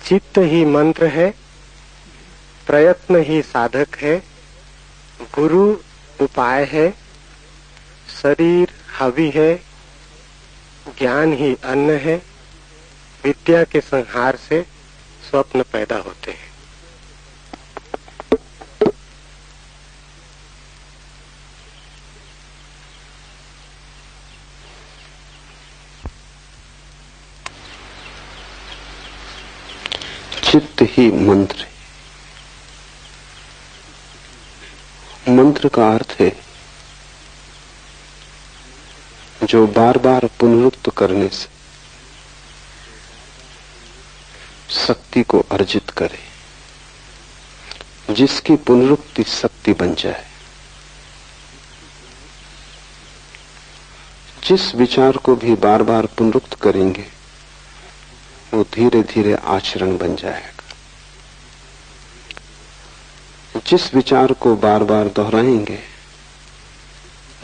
चित्त ही मंत्र है, प्रयत्न ही साधक है, गुरु उपाय है, शरीर हवि है, ज्ञान ही अन्न है। विद्या के संहार से स्वप्न पैदा होते हैं। चित्त ही मंत्र है। मंत्र का अर्थ है जो बार बार पुनरुक्त करने से शक्ति को अर्जित करे, जिसकी पुनरुक्ति शक्ति बन जाए। जिस विचार को भी बार बार पुनरुक्त करेंगे वो धीरे धीरे आचरण बन जाएगा। जिस विचार को बार बार दोहराएंगे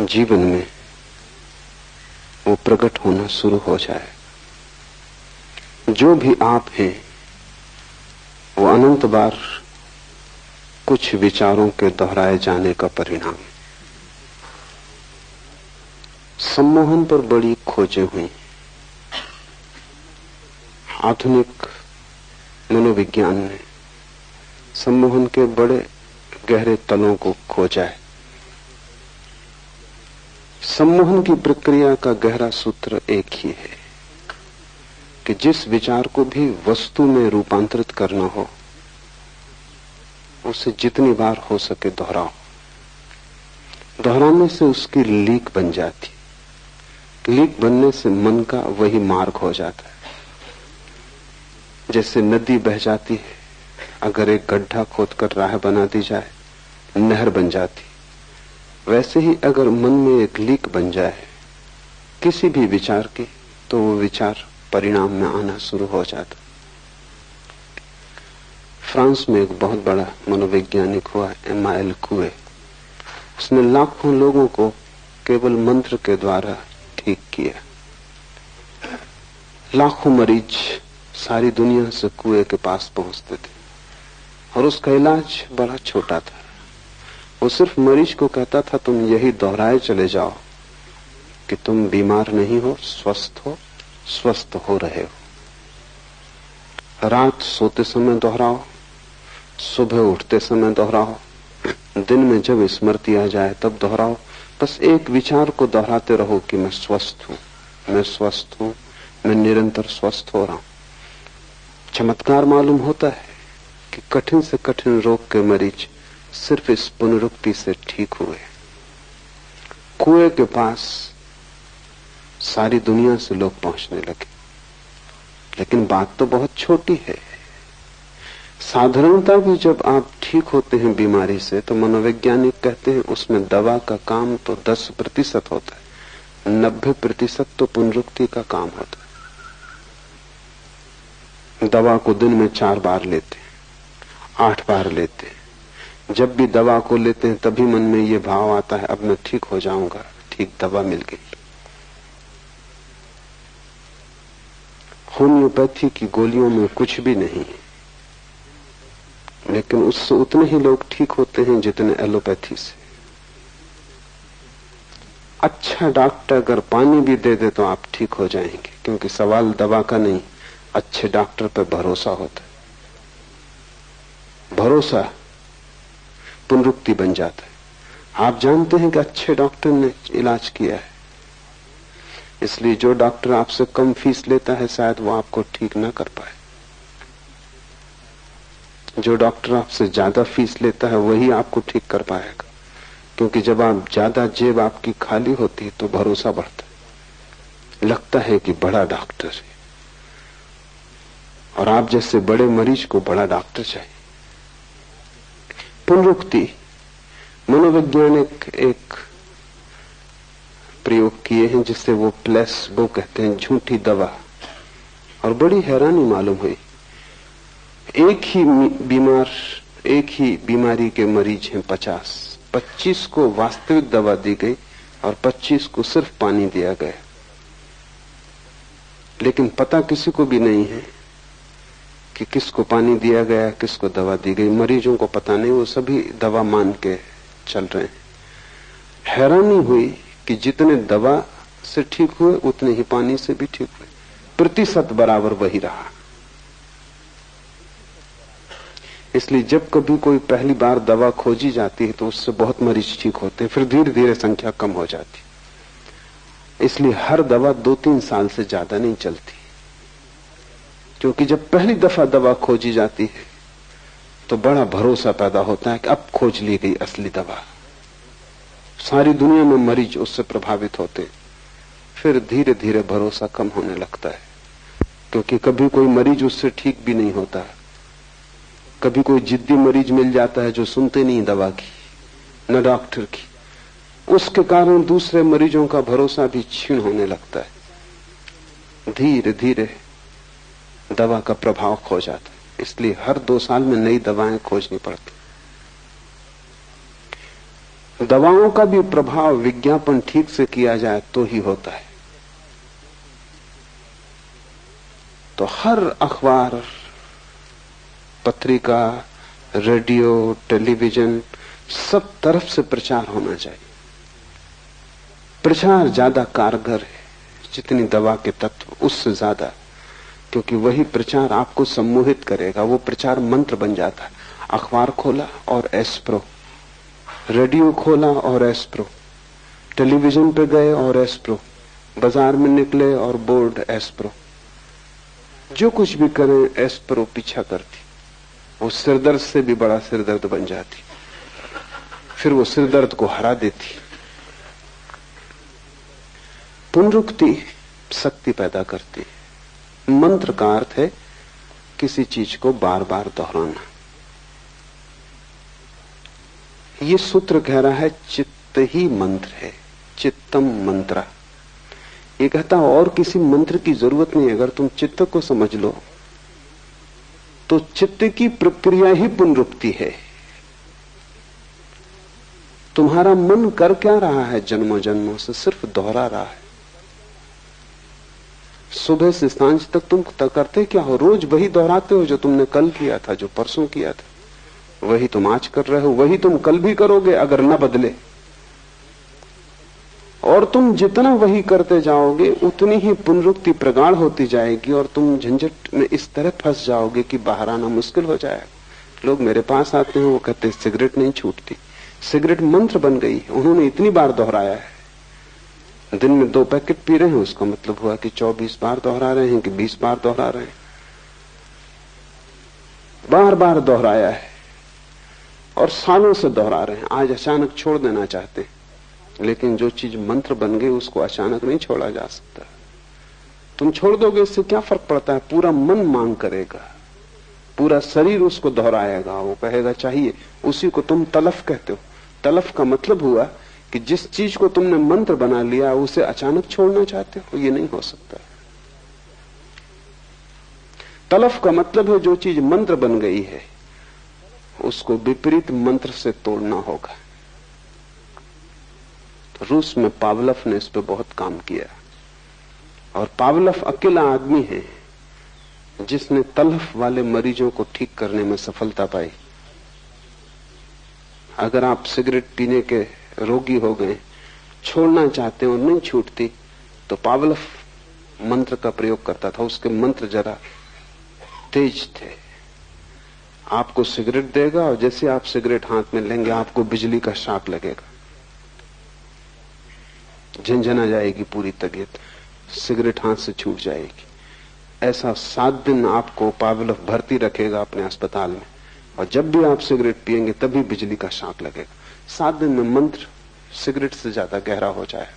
जीवन में वो प्रकट होना शुरू हो जाएगा। जो भी आप हैं वो अनंत बार कुछ विचारों के दोहराए जाने का परिणाम है। सम्मोहन पर बड़ी खोजें हुई। आधुनिक मनोविज्ञान ने सम्मोहन के बड़े गहरे तलों को खोजा है। सम्मोहन की प्रक्रिया का गहरा सूत्र एक ही है कि जिस विचार को भी वस्तु में रूपांतरित करना हो उसे जितनी बार हो सके दोहराओ। दोहराने से उसकी लीक बन जाती। लीक बनने से मन का वही मार्ग हो जाता है। जैसे नदी बह जाती है, अगर एक गड्ढा खोदकर राह बना दी जाए नहर बन जाती। वैसे ही अगर मन में एक लीक बन जाए किसी भी विचार की, तो वो विचार परिणाम में आना शुरू हो जाता। फ्रांस में एक बहुत बड़ा मनोवैज्ञानिक हुआ एमाइल कुए। उसने लाखों लोगों को केवल मंत्र के द्वारा ठीक किया। लाखों मरीज सारी दुनिया से कुएं के पास पहुंचते थे और उसका इलाज बड़ा छोटा था। वो सिर्फ मरीज को कहता था तुम यही दोहराए चले जाओ कि तुम बीमार नहीं हो, स्वस्थ हो रहे हो। रात सोते समय दोहराओ, सुबह उठते समय दोहराओ, दिन में जब स्मृति आ जाए तब दोहराओ। बस एक विचार को दोहराते रहो कि मैं स्वस्थ हूं, मैं स्वस्थ हूं, मैं निरंतर स्वस्थ हो रहा हूं। चमत्कार मालूम होता है कि कठिन से कठिन रोग के मरीज सिर्फ इस पुनरुक्ति से ठीक हुए। कुएं के पास सारी दुनिया से लोग पहुंचने लगे। लेकिन बात तो बहुत छोटी है। साधारणता भी जब आप ठीक होते हैं बीमारी से तो मनोवैज्ञानिक कहते हैं उसमें दवा का काम तो 10% होता है, 90% तो पुनरुक्ति का काम होता है। दवा को दिन में 4 बार लेते हैं, 8 बार लेते हैं। जब भी दवा को लेते हैं तभी मन में ये भाव आता है अब मैं ठीक हो जाऊंगा, ठीक दवा मिल गई। होम्योपैथी की गोलियों में कुछ भी नहीं है, लेकिन उससे उतने ही लोग ठीक होते हैं जितने एलोपैथी से। अच्छा डॉक्टर अगर पानी भी दे दे तो आप ठीक हो जाएंगे, क्योंकि सवाल दवा का नहीं, अच्छे डॉक्टर पर भरोसा होता है। भरोसा पुनरुक्ति बन जाता है। आप जानते हैं कि अच्छे डॉक्टर ने इलाज किया है, इसलिए जो डॉक्टर आपसे कम फीस लेता है शायद वो आपको ठीक ना कर पाए। जो डॉक्टर आपसे ज्यादा फीस लेता है वही आपको ठीक कर पाएगा, क्योंकि जब आप ज्यादा जेब आपकी खाली होती है तो भरोसा बढ़ता है, लगता है कि बड़ा डॉक्टर है। और आप जैसे बड़े मरीज को बड़ा डॉक्टर चाहिए। पुनरुक्ति मनोवैज्ञानिक एक प्रयोग किए हैं जिसे वो प्लेसबो कहते हैं, झूठी दवा। और बड़ी हैरानी मालूम हुई। एक ही बीमारी के मरीज हैं 25 को वास्तविक दवा दी गई और 25 को सिर्फ पानी दिया गया। लेकिन पता किसी को भी नहीं है कि किसको पानी दिया गया, किसको दवा दी गई, मरीजों को पता नहीं, वो सभी दवा मान के चल रहे हैं। हैरानी हुई कि जितने दवा से ठीक हुए उतने ही पानी से भी ठीक हुए, प्रतिशत बराबर वही रहा। इसलिए जब कभी कोई पहली बार दवा खोजी जाती है तो उससे बहुत मरीज ठीक होते हैं, फिर धीरे धीरे संख्या कम हो जाती। इसलिए हर दवा 2-3 साल से ज्यादा नहीं चलती, क्योंकि जब पहली दफा दवा खोजी जाती है तो बड़ा भरोसा पैदा होता है कि अब खोज ली गई असली दवा। सारी दुनिया में मरीज उससे प्रभावित होते, फिर धीरे धीरे भरोसा कम होने लगता है, क्योंकि कभी कोई मरीज उससे ठीक भी नहीं होता। कभी कोई जिद्दी मरीज मिल जाता है जो सुनते नहीं दवा की न डॉक्टर की, उसके कारण दूसरे मरीजों का भरोसा भी क्षीण होने लगता है। धीरे धीरे दवा का प्रभाव खो जाता है। इसलिए हर 2 साल में नई दवाएं खोजनी पड़ती। दवाओं का भी प्रभाव विज्ञापन ठीक से किया जाए तो ही होता है। तो हर अखबार, पत्रिका, रेडियो, टेलीविजन, सब तरफ से प्रचार होना चाहिए। प्रचार ज्यादा कारगर है जितनी दवा के तत्व, उससे ज्यादा, क्योंकि वही प्रचार आपको सम्मोहित करेगा। वो प्रचार मंत्र बन जाता है। अखबार खोला और एस्प्रो, रेडियो खोला और एस्प्रो, टेलीविजन पे गए और एस्प्रो, बाजार में निकले और बोर्ड एस्प्रो, जो कुछ भी करें एस्प्रो पीछा करती। वो सिरदर्द से भी बड़ा सिरदर्द बन जाती, फिर वो सिरदर्द को हरा देती। पुनरुक्ति शक्ति पैदा करती है। मंत्र का अर्थ है किसी चीज को बार बार दोहराना। ये सूत्र कह रहा है चित्त ही मंत्र है, चित्तम मंत्रा। ये कहता और किसी मंत्र की जरूरत नहीं। अगर तुम चित्त को समझ लो तो चित्त की प्रक्रिया ही पुनरुक्ति है। तुम्हारा मन कर क्या रहा है जन्मों जन्मों से? सिर्फ दोहरा रहा है। सुबह से सांझ तक तुम करते क्या हो? रोज वही दोहराते हो जो तुमने कल किया था, जो परसों किया था। वही तुम आज कर रहे हो, वही तुम कल भी करोगे अगर न बदले। और तुम जितना वही करते जाओगे उतनी ही पुनरुक्ति प्रगाढ़ होती जाएगी और तुम झंझट में इस तरह फंस जाओगे कि बाहर आना मुश्किल हो जाएगा। लोग मेरे पास आते हैं, वो कहते हैं सिगरेट नहीं छूटती। सिगरेट मंत्र बन गई, उन्होंने इतनी बार दोहराया है। दिन में 2 पैकेट पी रहे हैं, उसका मतलब हुआ कि 24 बार दोहरा रहे हैं कि 20 बार दोहरा रहे हैं। बार बार दोहराया है और सालों से दोहरा रहे हैं। आज अचानक छोड़ देना चाहते हैं, लेकिन जो चीज मंत्र बन गई उसको अचानक नहीं छोड़ा जा सकता। तुम छोड़ दोगे इससे क्या फर्क पड़ता है? पूरा मन मांग करेगा, पूरा शरीर उसको दोहराएगा, वो कहेगा चाहिए। उसी को तुम तलफ कहते हो। तलफ का मतलब हुआ कि जिस चीज को तुमने मंत्र बना लिया उसे अचानक छोड़ना चाहते हो, ये नहीं हो सकता। तलफ का मतलब है जो चीज मंत्र बन गई है उसको विपरीत मंत्र से तोड़ना होगा। तो रूस में पावलफ ने इस पे बहुत काम किया, और पावलफ अकेला आदमी है जिसने तलफ वाले मरीजों को ठीक करने में सफलता पाई। अगर आप सिगरेट पीने के रोगी हो गए, छोड़ना चाहते हो, नहीं छूटती, तो पावलफ मंत्र का प्रयोग करता था। उसके मंत्र जरा तेज थे। आपको सिगरेट देगा और जैसे आप सिगरेट हाथ में लेंगे आपको बिजली का शॉक लगेगा, झंझना जाएगी पूरी तबीयत, सिगरेट हाथ से छूट जाएगी। ऐसा 7 दिन आपको पावलफ भर्ती रखेगा अपने अस्पताल में, और जब भी आप सिगरेट पिएंगे तभी बिजली का शॉक लगेगा। 7 दिन में मंत्र सिगरेट से ज्यादा गहरा हो जाए।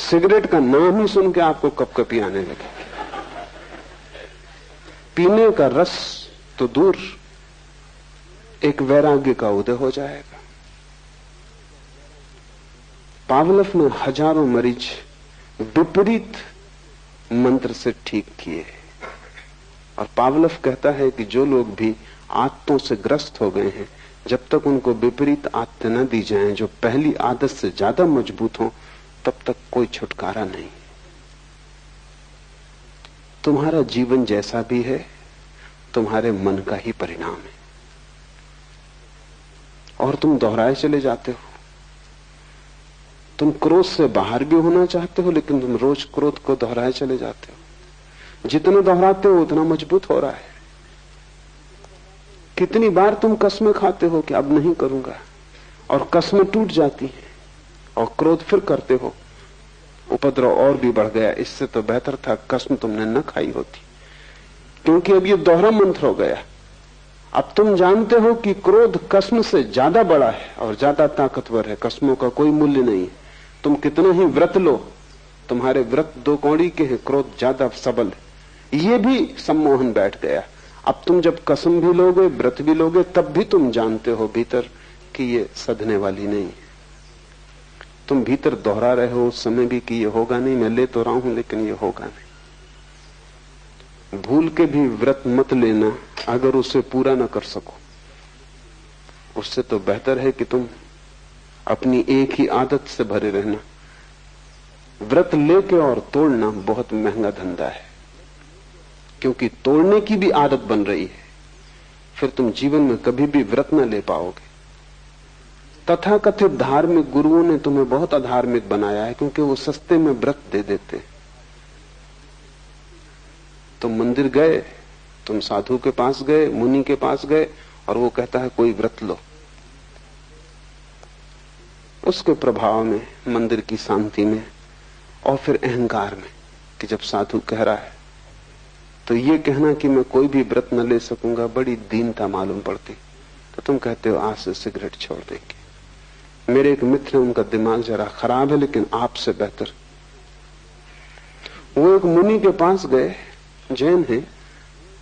सिगरेट का नाम ही सुन के आपको कपकपी आने लगे। पीने का रस तो दूर, एक वैराग्य का उदय हो जाएगा। पावलफ ने हजारों मरीज विपरीत मंत्र से ठीक किए। और पावलफ कहता है कि जो लोग भी आदतों से ग्रस्त हो गए हैं, जब तक उनको विपरीत आदतें न दी जाएं जो पहली आदत से ज्यादा मजबूत हो, तब तक कोई छुटकारा नहीं। तुम्हारा जीवन जैसा भी है तुम्हारे मन का ही परिणाम है। और तुम दोहराए चले जाते हो। तुम क्रोध से बाहर भी होना चाहते हो, लेकिन तुम रोज क्रोध को दोहराए चले जाते हो। जितना दोहराते हो उतना मजबूत हो रहा है। कितनी बार तुम कस्में खाते हो कि अब नहीं करूंगा, और कस्में टूट जाती हैं, और क्रोध फिर करते हो, उपद्रव और भी बढ़ गया। इससे तो बेहतर था कसम तुमने न खाई होती, क्योंकि अब ये दोहरा मंत्र हो गया। अब तुम जानते हो कि क्रोध कसम से ज्यादा बड़ा है और ज्यादा ताकतवर है। कस्मों का कोई मूल्य नहीं है। तुम कितना ही व्रत लो, तुम्हारे व्रत 2 कौड़ी के हैं, क्रोध ज्यादा सबल है। ये भी सम्मोहन बैठ गया। अब तुम जब कसम भी लोगे, व्रत भी लोगे, तब भी तुम जानते हो भीतर कि ये सधने वाली नहीं है। तुम भीतर दोहरा रहे हो उस समय भी कि ये होगा नहीं, मैं ले तो रहा हूं लेकिन ये होगा नहीं। भूल के भी व्रत मत लेना अगर उसे पूरा न कर सको। उससे तो बेहतर है कि तुम अपनी एक ही आदत से भरे रहना। व्रत लेके और तोड़ना बहुत महंगा धंधा है, क्योंकि तोड़ने की भी आदत बन रही है। फिर तुम जीवन में कभी भी व्रत न ले पाओगे। तथाकथित धार्मिक गुरुओं ने तुम्हें बहुत अधार्मिक बनाया है, क्योंकि वो सस्ते में व्रत दे देते। तुम मंदिर गए, तुम साधु के पास गए, मुनि के पास गए, और वो कहता है कोई व्रत लो। उसके प्रभाव में, मंदिर की शांति में, और फिर अहंकार में कि जब साधु कह रहा है तो ये कहना कि मैं कोई भी व्रत न ले सकूंगा बड़ी दीनता मालूम पड़ती। तो तुम कहते हो आज से सिगरेट छोड़ देंगे। मेरे एक मित्र है, उनका दिमाग जरा खराब है लेकिन आपसे बेहतर। वो एक मुनि के पास गए, जैन है,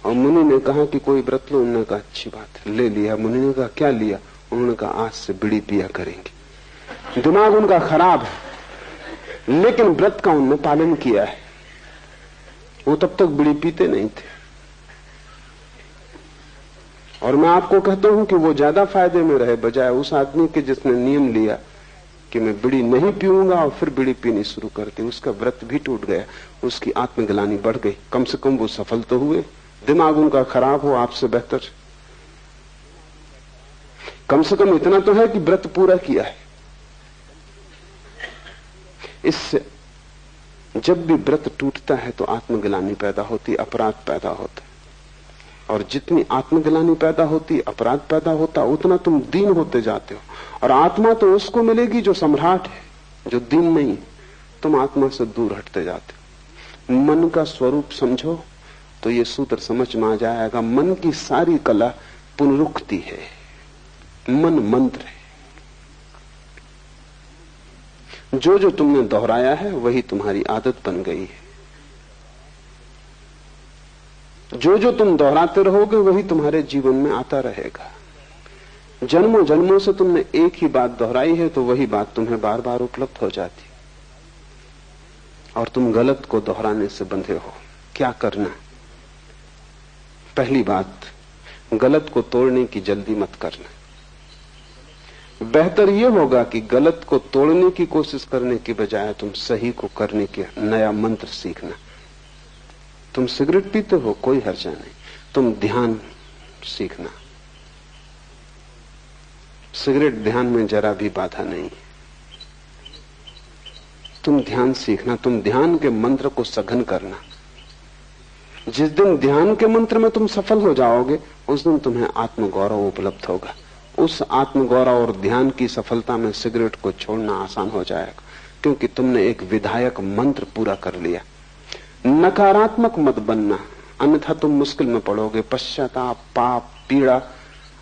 और मुनि ने कहा कि कोई व्रत लो। उन्होंने कहा अच्छी बात है, ले लिया। मुनि ने कहा क्या लिया? उन्होंने कहा आज से बीड़ी पिया करेंगे। दिमाग उनका खराब है, लेकिन व्रत का उन्होंने पालन किया है। वो तब तक बीड़ी पीते नहीं थे। और मैं आपको कहता हूं कि वो ज्यादा फायदे में रहे बजाय उस आदमी के जिसने नियम लिया कि मैं बीड़ी नहीं पीऊंगा और फिर बीड़ी पीनी शुरू कर दी। उसका व्रत भी टूट गया, उसकी आत्मग्लानि बढ़ गई। कम से कम वो सफल तो हुए। दिमाग उनका खराब हो, आपसे बेहतर। कम से कम इतना तो है कि व्रत पूरा किया है। इससे जब भी व्रत टूटता है तो आत्मग्लानि पैदा होती, अपराध पैदा होता है। और जितनी आत्मग्लानि पैदा होती, अपराध पैदा होता, उतना तुम दीन होते जाते हो। और आत्मा तो उसको मिलेगी जो सम्राट है, जो दीन नहीं। तुम आत्मा से दूर हटते जाते हो। मन का स्वरूप समझो तो ये सूत्र समझ में आ जाएगा। मन की सारी कला पुनरुक्ति है। मन मंत्र है। जो जो तुमने दोहराया है वही तुम्हारी आदत बन गई है। जो जो तुम दोहराते रहोगे वही तुम्हारे जीवन में आता रहेगा। जन्मों जन्मों से तुमने एक ही बात दोहराई है तो वही बात तुम्हें बार बार उपलब्ध हो जाती, और तुम गलत को दोहराने से बंधे हो। क्या करना? पहली बात, गलत को तोड़ने की जल्दी मत करना। बेहतर यह होगा कि गलत को तोड़ने की कोशिश करने की बजाय तुम सही को करने के नया मंत्र सीखना। तुम सिगरेट पीते हो, कोई हर्जा नहीं। तुम ध्यान सीखना। सिगरेट ध्यान में जरा भी बाधा नहीं। तुम ध्यान सीखना। तुम ध्यान के मंत्र को सघन करना। जिस दिन ध्यान के मंत्र में तुम सफल हो जाओगे उस दिन तुम्हें आत्मगौरव उपलब्ध होगा। उस आत्मगौरव और ध्यान की सफलता में सिगरेट को छोड़ना आसान हो जाएगा, क्योंकि तुमने एक विधायक मंत्र पूरा कर लिया। नकारात्मक मत बनना, अन्यथा तुम मुश्किल में पड़ोगे। पश्चाताप, पाप, पीड़ा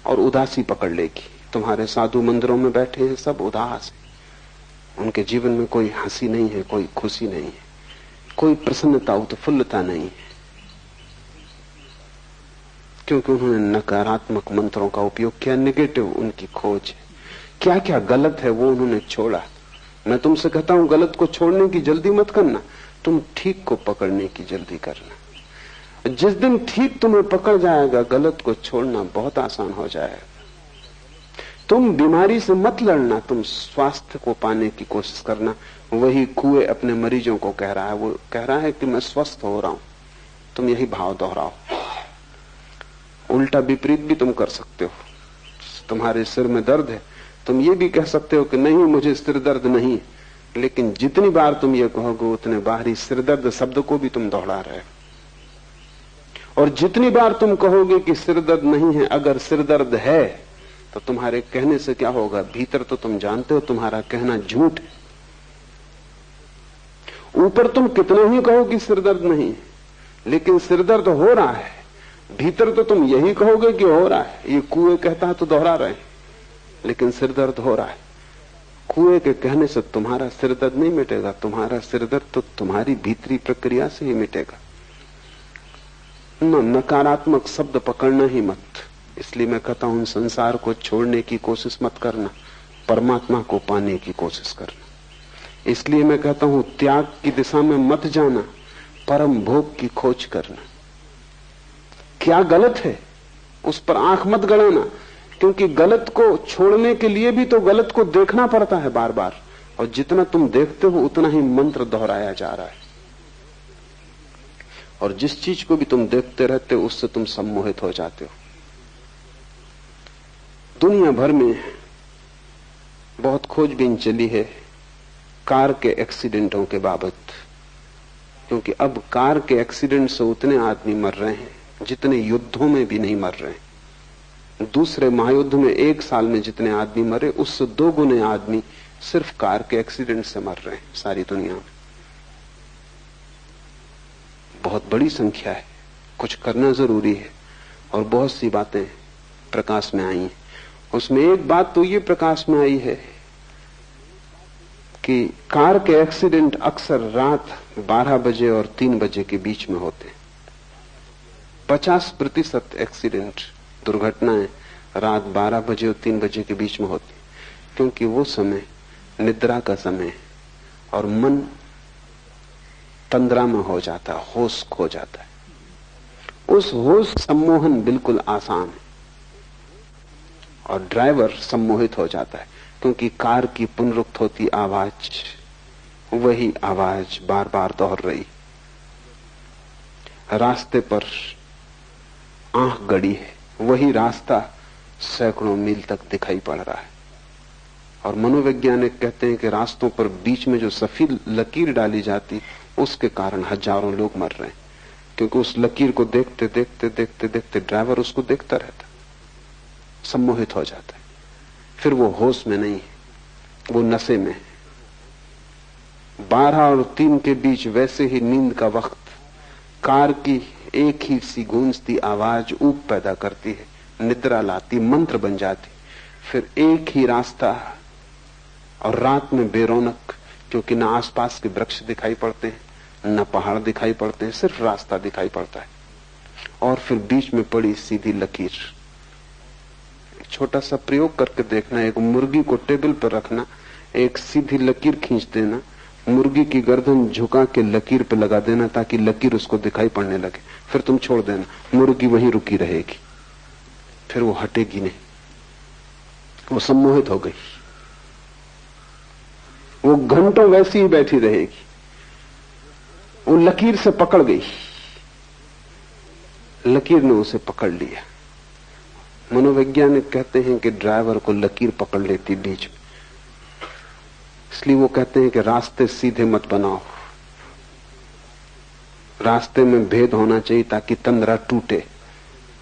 और उदासी पकड़ लेगी। तुम्हारे साधु मंदिरों में बैठे हैं, सब उदास है। उनके जीवन में कोई हंसी नहीं है, कोई खुशी नहीं है, कोई प्रसन्नता, उत्फुल्लता नहीं है, क्योंकि उन्होंने नकारात्मक मंत्रों का उपयोग किया। नेगेटिव उनकी खोज है। क्या क्या गलत है वो उन्होंने छोड़ा। मैं तुमसे कहता हूं गलत को छोड़ने की जल्दी मत करना, तुम ठीक को पकड़ने की जल्दी करना। जिस दिन ठीक तुम्हें पकड़ जाएगा गलत को छोड़ना बहुत आसान हो जाएगा। तुम बीमारी से मत लड़ना, तुम स्वास्थ्य को पाने की कोशिश करना। वही कुएं अपने मरीजों को कह रहा है, वो कह रहा है कि मैं स्वस्थ हो रहा हूं। तुम यही भाव दोहराओ। उल्टा विपरीत भी तुम कर सकते हो। तुम्हारे सिर में दर्द है, तुम ये भी कह सकते हो कि नहीं मुझे सिर दर्द नहीं, लेकिन जितनी बार तुम ये कहोगे उतने बाहरी सिर दर्द शब्द को भी तुम दोहरा रहे हो। और जितनी बार तुम कहोगे कि सिर दर्द नहीं है, अगर सिर दर्द है तो तुम्हारे कहने से क्या होगा, भीतर तो तुम जानते हो तुम्हारा कहना झूठ है। ऊपर तुम कितना ही कहो कि सिर दर्द नहीं, लेकिन सिर दर्द हो रहा है, भीतर तो तुम यही कहोगे कि हो रहा है। ये कुएं कहता है तो दोहरा रहे हैं, लेकिन सिर दर्द हो रहा है। कुएं के कहने से तुम्हारा सिर दर्द नहीं मिटेगा, तुम्हारा सिर दर्द तो तुम्हारी भीतरी प्रक्रिया से ही मिटेगा। नकारात्मक शब्द पकड़ना ही मत। इसलिए मैं कहता हूं संसार को छोड़ने की कोशिश मत करना, परमात्मा को पाने की कोशिश करना। इसलिए मैं कहता हूं त्याग की दिशा में मत जाना, परम भोग की खोज करना। क्या गलत है उस पर आंख मत गड़ाना, क्योंकि गलत को छोड़ने के लिए भी तो गलत को देखना पड़ता है बार बार, और जितना तुम देखते हो उतना ही मंत्र दोहराया जा रहा है। और जिस चीज को भी तुम देखते रहते हो उससे तुम सम्मोहित हो जाते हो। दुनिया भर में बहुत खोजबीन चली है कार के एक्सीडेंटों के बाबत, क्योंकि अब कार के एक्सीडेंट से उतने आदमी मर रहे हैं जितने युद्धों में भी नहीं मर रहे हैं। दूसरे महायुद्ध में 1 साल में जितने आदमी मरे, उससे 2 गुने आदमी सिर्फ कार के एक्सीडेंट से मर रहे हैं सारी दुनिया में। बहुत बड़ी संख्या है, कुछ करना जरूरी है। और बहुत सी बातें प्रकाश में आई हैं। उसमें एक बात तो ये प्रकाश में आई है कि कार के एक्सीडेंट अक्सर रात 12 बजे और 3 बजे के बीच में होते हैं। 50% एक्सीडेंट, दुर्घटनाएं रात 12 बजे और 3 बजे के बीच में होती, क्योंकि वो समय निद्रा का समय है और मन तंद्रा में हो जाता है, होश खो जाता है। उस होश सम्मोहन बिल्कुल आसान है और ड्राइवर सम्मोहित हो जाता है, क्योंकि कार की पुनरुक्त होती आवाज, वही आवाज बार बार दोहर रही। रास्ते पर आंख गड़ी है, वही रास्ता सैकड़ों मील तक दिखाई पड़ रहा है। और मनोवैज्ञानिक कहते हैं कि रास्तों पर बीच में जो सफेद लकीर डाली जाती, उसके कारण हजारों लोग मर रहे हैं, क्योंकि उस लकीर को देखते देखते देखते देखते ड्राइवर उसको देखता रहता, सम्मोहित हो जाता है। फिर वो होश में नहीं है, वो नशे में है। 12 और 3 के बीच वैसे ही नींद का वक्त कार की एक ही सी गूंजती आवाज ऊब पैदा करती है, निद्रा लाती, मंत्र बन जाती। फिर एक ही रास्ता और रात में बेरौनक, क्योंकि न आसपास के वृक्ष दिखाई पड़ते हैं, न पहाड़ दिखाई पड़ते हैं, सिर्फ रास्ता दिखाई पड़ता है। और फिर बीच में पड़ी सीधी लकीर। छोटा सा प्रयोग करके देखना, एक मुर्गी को टेबल पर रखना, एक सीधी लकीर खींच देना, मुर्गी की गर्दन झुका के लकीर पे लगा देना ताकि लकीर उसको दिखाई पड़ने लगे। फिर तुम छोड़ देना, मुर्गी वहीं रुकी रहेगी, फिर वो हटेगी नहीं। वो सम्मोहित हो गई, वो घंटों वैसी ही बैठी रहेगी। वो लकीर से पकड़ गई, लकीर ने उसे पकड़ लिया। मनोवैज्ञानिक कहते हैं कि ड्राइवर को लकीर पकड़ लेती बीच में, इसलिए वो कहते हैं कि रास्ते सीधे मत बनाओ, रास्ते में भेद होना चाहिए ताकि तंद्रा टूटे,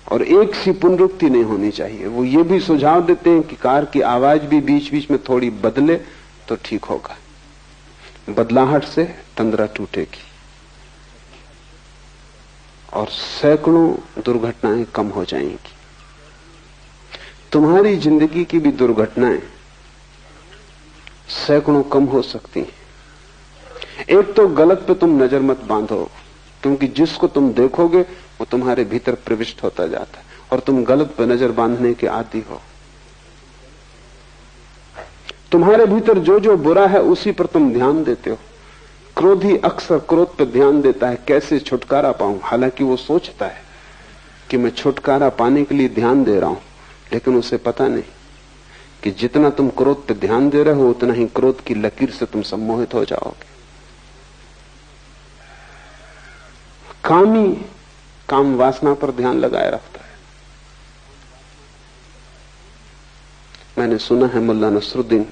और एक सी पुनरुक्ति नहीं होनी चाहिए। वो ये भी सुझाव देते हैं कि कार की आवाज भी बीच बीच में थोड़ी बदले तो ठीक होगा, बदलाहट से तंद्रा टूटेगी और सैकड़ों दुर्घटनाएं कम हो जाएंगी। तुम्हारी जिंदगी की भी दुर्घटनाएं सैकड़ों कम हो सकती हैं। एक तो गलत पे तुम नजर मत बांधो, क्योंकि जिसको तुम देखोगे वो तुम्हारे भीतर प्रविष्ट होता जाता है और तुम गलत पे नजर बांधने के आदी हो। तुम्हारे भीतर जो जो बुरा है उसी पर तुम ध्यान देते हो। क्रोधी अक्सर क्रोध पर ध्यान देता है, कैसे छुटकारा पाऊं, हालांकि वो सोचता है कि मैं छुटकारा पाने के लिए ध्यान दे रहा हूं, लेकिन उसे पता नहीं कि जितना तुम क्रोध पे ध्यान दे रहे हो उतना ही क्रोध की लकीर से तुम सम्मोहित हो जाओगे। कामी काम वासना पर ध्यान लगाए रखता है, मैंने सुना है मुल्ला नसरुद्दीन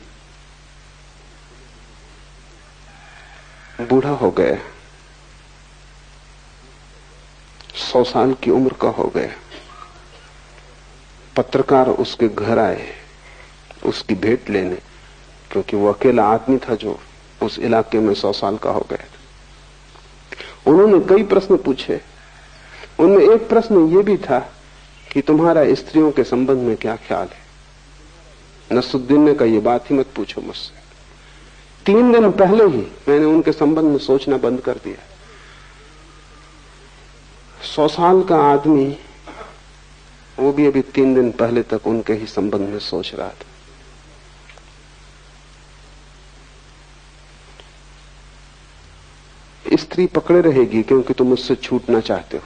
बूढ़ा हो गया, 100 साल की उम्र का हो गया। पत्रकार उसके घर आए उसकी भेंट लेने, क्योंकि वो अकेला आदमी था जो उस इलाके में 100 साल का हो गया था। उन्होंने कई प्रश्न पूछे। उनमें एक प्रश्न ये भी था कि तुम्हारा स्त्रियों के संबंध में क्या ख्याल है। नसरुद्दीन ने कहा, ये बात ही मत पूछो मुझसे। 3 दिन पहले ही मैंने उनके संबंध में सोचना बंद कर दिया। 100 साल का आदमी, वो भी अभी 3 दिन पहले तक उनके ही संबंध में सोच रहा था। स्त्री पकड़े रहेगी क्योंकि तुम उससे छूटना चाहते हो।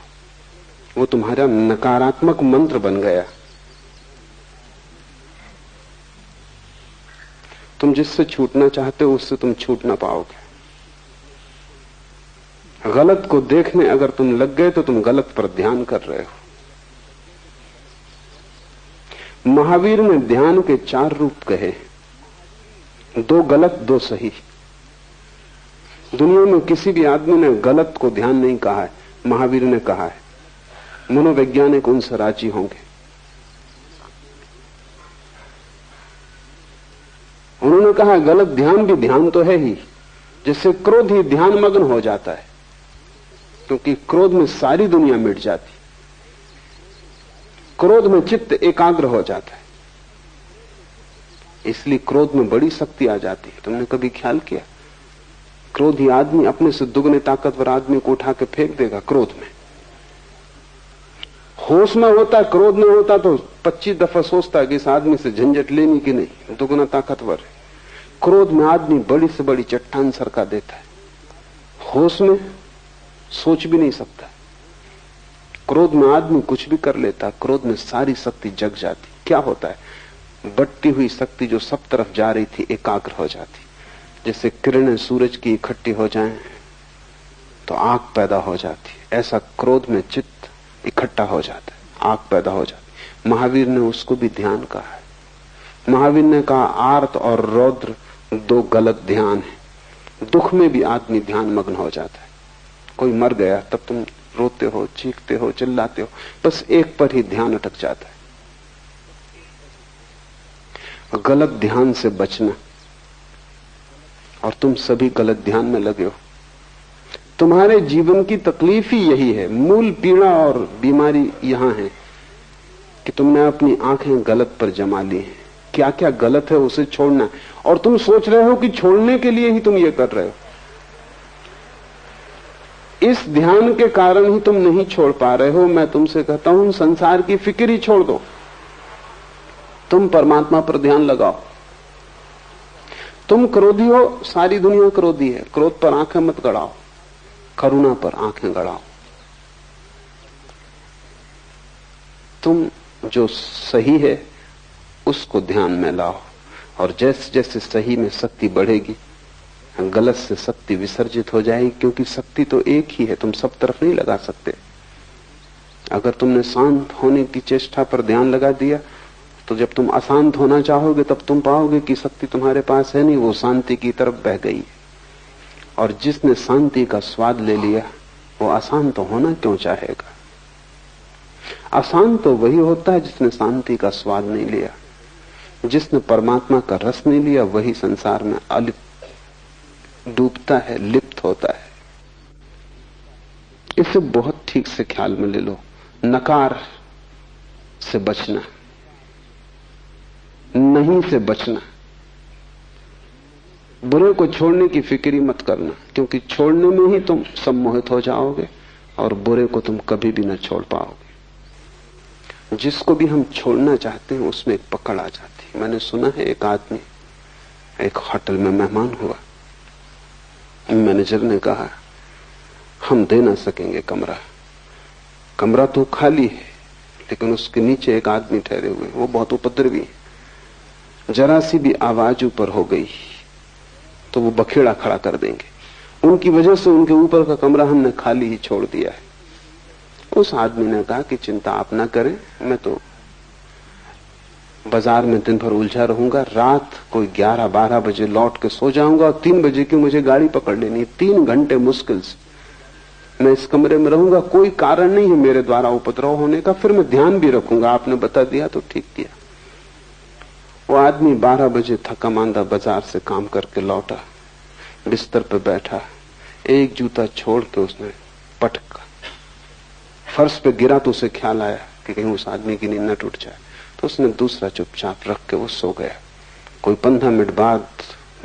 वो तुम्हारा नकारात्मक मंत्र बन गया। तुम जिससे छूटना चाहते हो उससे तुम छूट ना पाओगे। गलत को देखने अगर तुम लग गए तो तुम गलत पर ध्यान कर रहे हो। महावीर ने ध्यान के 4 रूप कहे, 2 गलत 2 सही। दुनिया में किसी भी आदमी ने गलत को ध्यान नहीं कहा है, महावीर ने कहा है। मनोवैज्ञानिक उनसे राजी होंगे। उन्होंने कहा गलत ध्यान भी ध्यान तो है ही, जिससे क्रोध ही ध्यान मग्न हो जाता है, क्योंकि क्रोध में सारी दुनिया मिट जाती। क्रोध में चित्त एकाग्र हो जाता है, इसलिए क्रोध में बड़ी शक्ति आ जाती है। तुमने कभी ख्याल किया, क्रोधी आदमी अपने से दुगने ताकतवर आदमी को उठा के फेंक देगा क्रोध में। होश में होता, क्रोध में होता तो 25 दफा सोचता कि इस आदमी से झंझट लेनी कि नहीं, दुगना ताकतवर है। क्रोध में आदमी बड़ी से बड़ी चट्टान सरका देता है, होश में सोच भी नहीं सकता। क्रोध में आदमी कुछ भी कर लेता, क्रोध में सारी शक्ति जग जाती। क्या होता है, बढ़ती हुई शक्ति जो सब तरफ जा रही थी एकाग्र हो जाती। जैसे किरणें सूरज की इकट्ठी हो जाएं तो आग पैदा हो जाती, ऐसा क्रोध में चित्त इकट्ठा हो जाता है, आग पैदा हो जाती। महावीर ने उसको भी ध्यान कहा है। महावीर ने कहा आर्त और रौद्र 2 गलत ध्यान है। दुख में भी आदमी ध्यान मग्न हो जाता है। कोई मर गया तब तुम रोते हो, चीखते हो, चिल्लाते हो, बस एक पर ही ध्यान अटक जाता है। गलत ध्यान से बचना, और तुम सभी गलत ध्यान में लगे हो। तुम्हारे जीवन की तकलीफ ही यही है, मूल पीड़ा और बीमारी यहां है कि तुमने अपनी आंखें गलत पर जमा ली हैं। क्या क्या गलत है उसे छोड़ना है, और तुम सोच रहे हो कि छोड़ने के लिए ही तुम ये कर रहे हो। इस ध्यान के कारण ही तुम नहीं छोड़ पा रहे हो। मैं तुमसे कहता हूं संसार की फिक्र ही छोड़ दो, तुम परमात्मा पर ध्यान लगाओ। तुम क्रोधी हो, सारी दुनिया क्रोधी है, क्रोध पर आंखें मत गड़ाओ, करुणा पर आंखें गड़ाओ। तुम जो सही है उसको ध्यान में लाओ, और जैसे जैसे सही में शक्ति बढ़ेगी गलत से शक्ति विसर्जित हो जाएगी, क्योंकि शक्ति तो एक ही है, तुम सब तरफ नहीं लगा सकते। अगर तुमने शांत होने की चेष्टा पर ध्यान लगा दिया तो जब तुम अशांत होना चाहोगे तब तुम पाओगे कि शक्ति तुम्हारे पास है नहीं, वो शांति की तरफ बह गई। और जिसने शांति का स्वाद ले लिया वो अशांत होना क्यों चाहेगा। अशांत तो वही होता है जिसने शांति का स्वाद नहीं लिया। जिसने परमात्मा का रस नहीं लिया वही संसार में अलिप्त डूबता है, लिप्त होता है। इसे बहुत ठीक से ख्याल में ले लो। नकार से बचना, नहीं से बचना, बुरे को छोड़ने की फिक्र मत करना, क्योंकि छोड़ने में ही तुम सम्मोहित हो जाओगे और बुरे को तुम कभी भी न छोड़ पाओगे। जिसको भी हम छोड़ना चाहते हैं उसमें एक पकड़ आ जाती है। मैंने सुना है एक आदमी एक होटल में मेहमान हुआ, मैनेजर ने कहा हम दे ना सकेंगे कमरा, कमरा तो खाली है, लेकिन उसके नीचे एक आदमी ठहरे हुए, वो बहुत उपद्रवी है। जरा सी भी आवाज ऊपर हो गई तो वो बखेड़ा खड़ा कर देंगे। उनकी वजह से उनके ऊपर का कमरा हमने खाली ही छोड़ दिया है। उस आदमी ने कहा कि चिंता आप ना करें, मैं तो बाजार में दिन भर उलझा रहूंगा, रात कोई 11-12 बजे लौट के सो जाऊंगा और 3 बजे की मुझे गाड़ी पकड़ लेनी। 3 घंटे मुश्किल से मैं इस कमरे में रहूंगा, कोई कारण नहीं है मेरे द्वारा उपद्रव होने का। फिर मैं ध्यान भी रखूंगा, आपने बता दिया तो ठीक किया। वो आदमी 12 बजे थका मांदा बाजार से काम करके लौटा, बिस्तर पे बैठा, एक जूता छोड़ के उसने पटका, फर्श पे गिरा तो उसे ख्याल आया कि कहीं उस आदमी की नींद न टूट जाए, तो उसने दूसरा चुपचाप रख के वो सो गया। कोई 15 मिनट बाद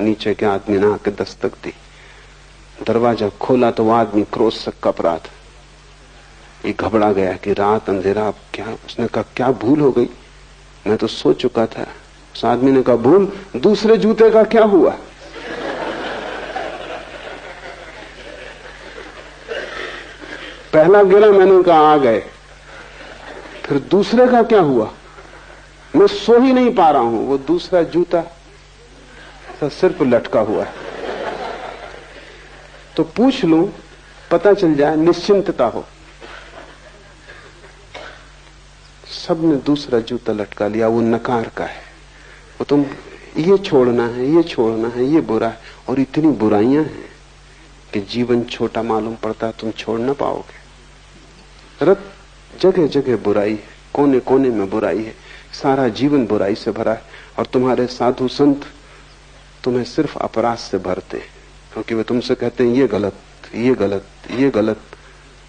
नीचे के आदमी ने आके दस्तक दी, दरवाजा खोला तो वो आदमी क्रोध से कप रहा था। ये घबरा गया कि रात अंधेरा, अब क्या। उसने कहा क्या भूल हो गई, मैं तो सो चुका था। उस आदमी ने कहा भूल, दूसरे जूते का क्या हुआ? पहला गिरा, मैंने कहा आ गए, फिर दूसरे का क्या हुआ? मैं सो ही नहीं पा रहा हूं, वो दूसरा जूता सिर पर लटका हुआ है, तो पूछ लूं, पता चल जाए, निश्चिंतता हो। सबने दूसरा जूता लटका लिया, वो नकार का है। वो तुम ये छोड़ना है, ये छोड़ना है, ये बुरा है, और इतनी बुराइयां हैं कि जीवन छोटा मालूम पड़ता है, तुम छोड़ ना पाओगे। रत जगह जगह बुराई है, कोने कोने में बुराई है, सारा जीवन बुराई से भरा है। और तुम्हारे साधु संत तुम्हें सिर्फ अपराध से भरते हैं, क्योंकि वे तुमसे कहते हैं ये गलत, ये गलत, ये गलत।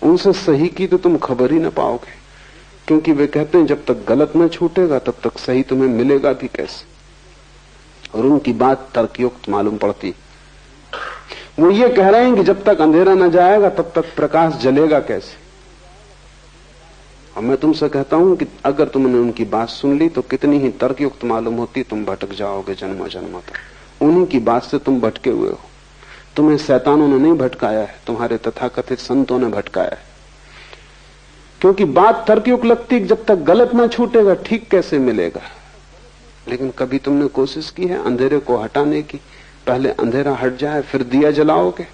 उनसे सही की तो तुम खबर ही ना पाओगे, क्योंकि वे कहते हैं जब तक गलत न छूटेगा तब तक सही तुम्हें मिलेगा भी कैसे। और उनकी बात तर्कयुक्त मालूम पड़ती। वो ये कह रहे हैं कि जब तक अंधेरा न जाएगा तब तक प्रकाश जलेगा कैसे। और मैं तुमसे कहता हूं कि अगर तुमने उनकी बात सुन ली तो कितनी ही तर्कयुक्त मालूम होती, तुम भटक जाओगे जन्मों जन्मों तक। उन्हीं की बात से तुम भटके हुए हो। तुम्हें शैतानों ने नहीं भटकाया है, तुम्हारे तथाकथित संतों ने भटकाया है। क्योंकि बात तर्कयुक्त लगती, जब तक गलत ना छूटेगा ठीक कैसे मिलेगा। लेकिन कभी तुमने कोशिश की है अंधेरे को हटाने की? पहले अंधेरा हट जाए फिर दिया जलाओगे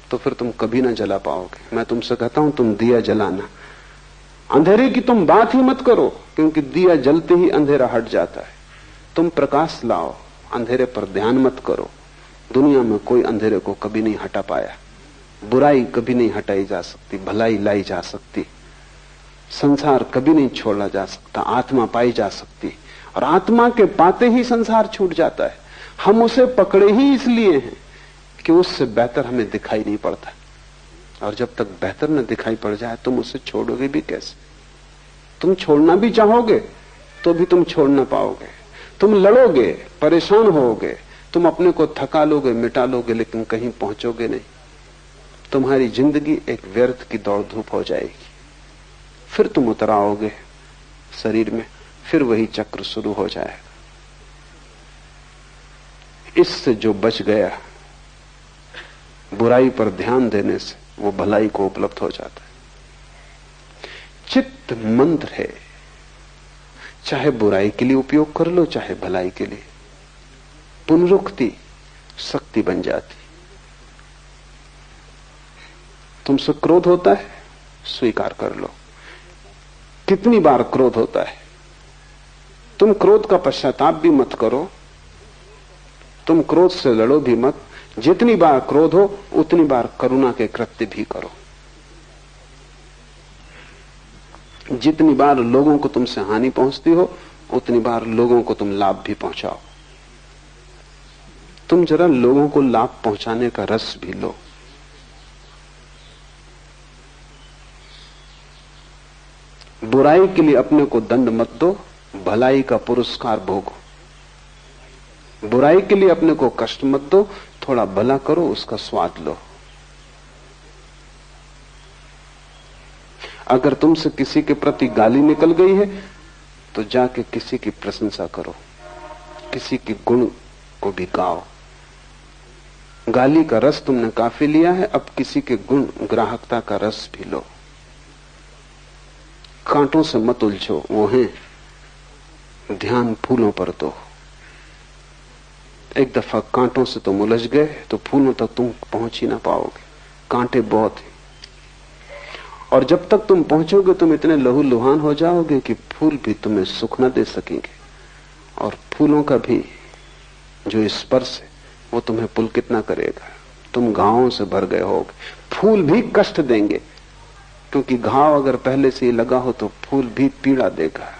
तो फिर तुम कभी ना जला पाओगे। मैं तुमसे कहता हूं तुम दिया जलाना, अंधेरे की तुम बात ही मत करो, क्योंकि दिया जलते ही अंधेरा हट जाता है। तुम प्रकाश लाओ, अंधेरे पर ध्यान मत करो। दुनिया में कोई अंधेरे को कभी नहीं हटा पाया। बुराई कभी नहीं हटाई जा सकती, भलाई लाई जा सकती। संसार कभी नहीं छोड़ा जा सकता, आत्मा पाई जा सकती। और आत्मा के पाते ही संसार छूट जाता है। हम उसे पकड़े ही इसलिए हैं कि उससे बेहतर हमें दिखाई नहीं पड़ता। और जब तक बेहतर न दिखाई पड़ जाए तुम उसे छोड़ोगे भी कैसे? तुम छोड़ना भी चाहोगे तो भी तुम छोड़ ना पाओगे। तुम लड़ोगे, परेशान होोगे, तुम अपने को थका लोगे, मिटा लोगे, लेकिन कहीं पहुंचोगे नहीं। तुम्हारी जिंदगी एक व्यर्थ की दौड़ धूप हो जाएगी। फिर तुम उतर आओगे शरीर में, फिर वही चक्र शुरू हो जाएगा। इससे जो बच गया बुराई पर ध्यान देने से, वो भलाई को उपलब्ध हो जाता है। चित्त मंत्र है, चाहे बुराई के लिए उपयोग कर लो चाहे भलाई के लिए, पुनरुक्ति शक्ति बन जाती। तुमसे क्रोध होता है, स्वीकार कर लो। कितनी बार क्रोध होता है, तुम क्रोध का पश्चाताप भी मत करो, तुम क्रोध से लड़ो भी मत। जितनी बार क्रोध हो उतनी बार करुणा के कृत्य भी करो। जितनी बार लोगों को तुमसे हानि पहुंचती हो उतनी बार लोगों को तुम लाभ भी पहुंचाओ। तुम जरा लोगों को लाभ पहुंचाने का रस भी लो। बुराई के लिए अपने को दंड मत दो, भलाई का पुरस्कार भोगो। बुराई के लिए अपने को कष्ट मत दो, थोड़ा भला करो, उसका स्वाद लो। अगर तुमसे किसी के प्रति गाली निकल गई है तो जाके किसी की प्रशंसा करो, किसी के गुण को भी गाओ। गाली का रस तुमने काफी लिया है, अब किसी के गुण ग्राहकता का रस भी लो। कांटों से मत उलझो, वो हैं, ध्यान फूलों पर दो। एक दफा कांटों से तुम उलझ गए तो फूलों तक तुम पहुंच ही ना पाओगे, कांटे बहुत हैं। और जब तक तुम पहुंचोगे तुम इतने लहूलुहान हो जाओगे कि फूल भी तुम्हें सुख न दे सकेंगे। और फूलों का भी जो स्पर्श है वो तुम्हें पुलकित ना करेगा। तुम घावों से भर गए होगे। फूल भी कष्ट देंगे, क्योंकि घाव अगर पहले से ही लगा हो तो फूल भी पीड़ा देगा।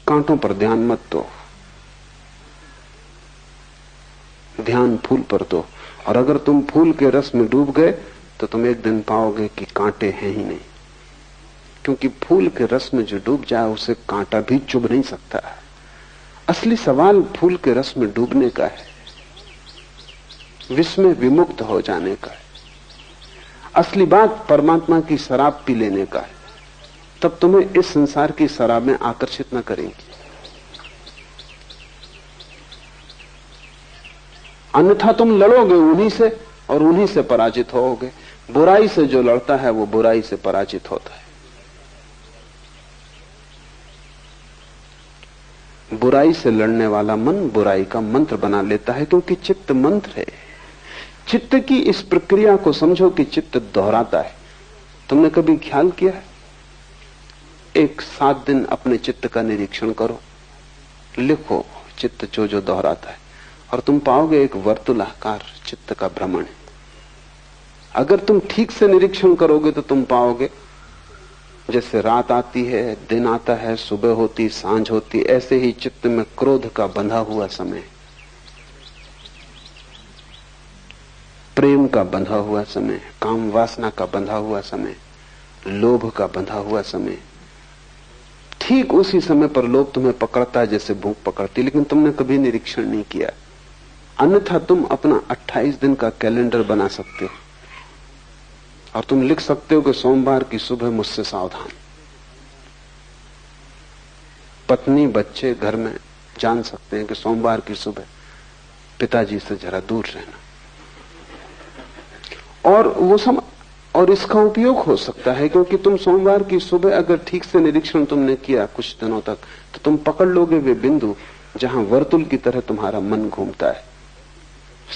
कांटों पर ध्यान मत दो, ध्यान फूल पर दो। और अगर तुम फूल के रस में डूब गए तो तुम एक दिन पाओगे कि कांटे हैं ही नहीं, क्योंकि फूल के रस में जो डूब जाए उसे कांटा भी चुभ नहीं सकता। असली सवाल फूल के रस में डूबने का है, विष में विमुक्त हो जाने का है। असली बात परमात्मा की शराब पी लेने का है, तब तुम्हें इस संसार की शराब में आकर्षित न करेंगी। अन्यथा तुम लड़ोगे उन्हीं से और उन्हीं से पराजित होगे। बुराई से जो लड़ता है वो बुराई से पराजित होता है। बुराई से लड़ने वाला मन बुराई का मंत्र बना लेता है, क्योंकि चित्त मंत्र है। चित्त की इस प्रक्रिया को समझो कि चित्त दोहराता है। तुमने कभी ख्याल किया है? एक 7 दिन अपने चित्त का निरीक्षण करो, लिखो चित्त जो जो दोहराता है, और तुम पाओगे एक वर्तुलाकार चित्त का भ्रमण है। अगर तुम ठीक से निरीक्षण करोगे तो तुम पाओगे जैसे रात आती है, दिन आता है, सुबह होती, सांझ होती, ऐसे ही चित्त में क्रोध का बंधा हुआ समय, प्रेम का बंधा हुआ समय, काम वासना का बंधा हुआ समय, लोभ का बंधा हुआ समय। ठीक उसी समय पर लोभ तुम्हें पकड़ता है जैसे भूख पकड़ती, लेकिन तुमने कभी निरीक्षण नहीं किया। अन्यथा तुम अपना 28 दिन का कैलेंडर बना सकते हो और तुम लिख सकते हो कि सोमवार की सुबह मुझसे सावधान। पत्नी बच्चे घर में जान सकते हैं कि सोमवार की सुबह पिताजी से जरा दूर रहना। और इसका उपयोग हो सकता है, क्योंकि तुम सोमवार की सुबह अगर ठीक से निरीक्षण तुमने किया कुछ दिनों तक, तो तुम पकड़ लोगे वे बिंदु जहां वर्तुल की तरह तुम्हारा मन घूमता है।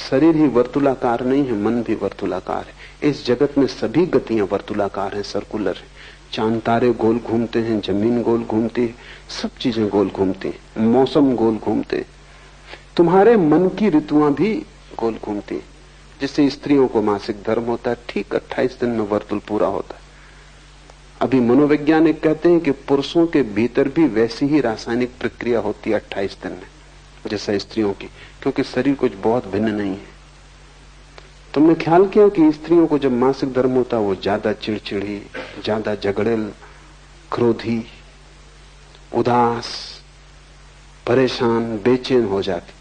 शरीर ही वर्तुलाकार नहीं है, मन भी वर्तुलाकार है। इस जगत में सभी गतियां वर्तुलाकार हैं, सर्कुलर है। चांद तारे गोल घूमते हैं, जमीन गोल घूमती है, सब चीजें गोल घूमती हैं, मौसम गोल घूमते हैं। तुम्हारे मन की ऋतुआं भी गोल घूमती हैं। जिससे स्त्रियों को मासिक धर्म होता है, ठीक 28 दिन में वर्तुल पूरा होता है। अभी मनोवैज्ञानिक कहते हैं कि पुरुषों के भीतर भी वैसी ही रासायनिक प्रक्रिया होती है 28 दिन में जैसा स्त्रियों की, क्योंकि शरीर कुछ बहुत भिन्न नहीं है। तुमने ख्याल किया कि स्त्रियों को जब मासिक धर्म होता है वो ज्यादा चिड़चिड़ी, ज्यादा झगड़ेल, क्रोधी, उदास, परेशान, बेचैन हो जाती।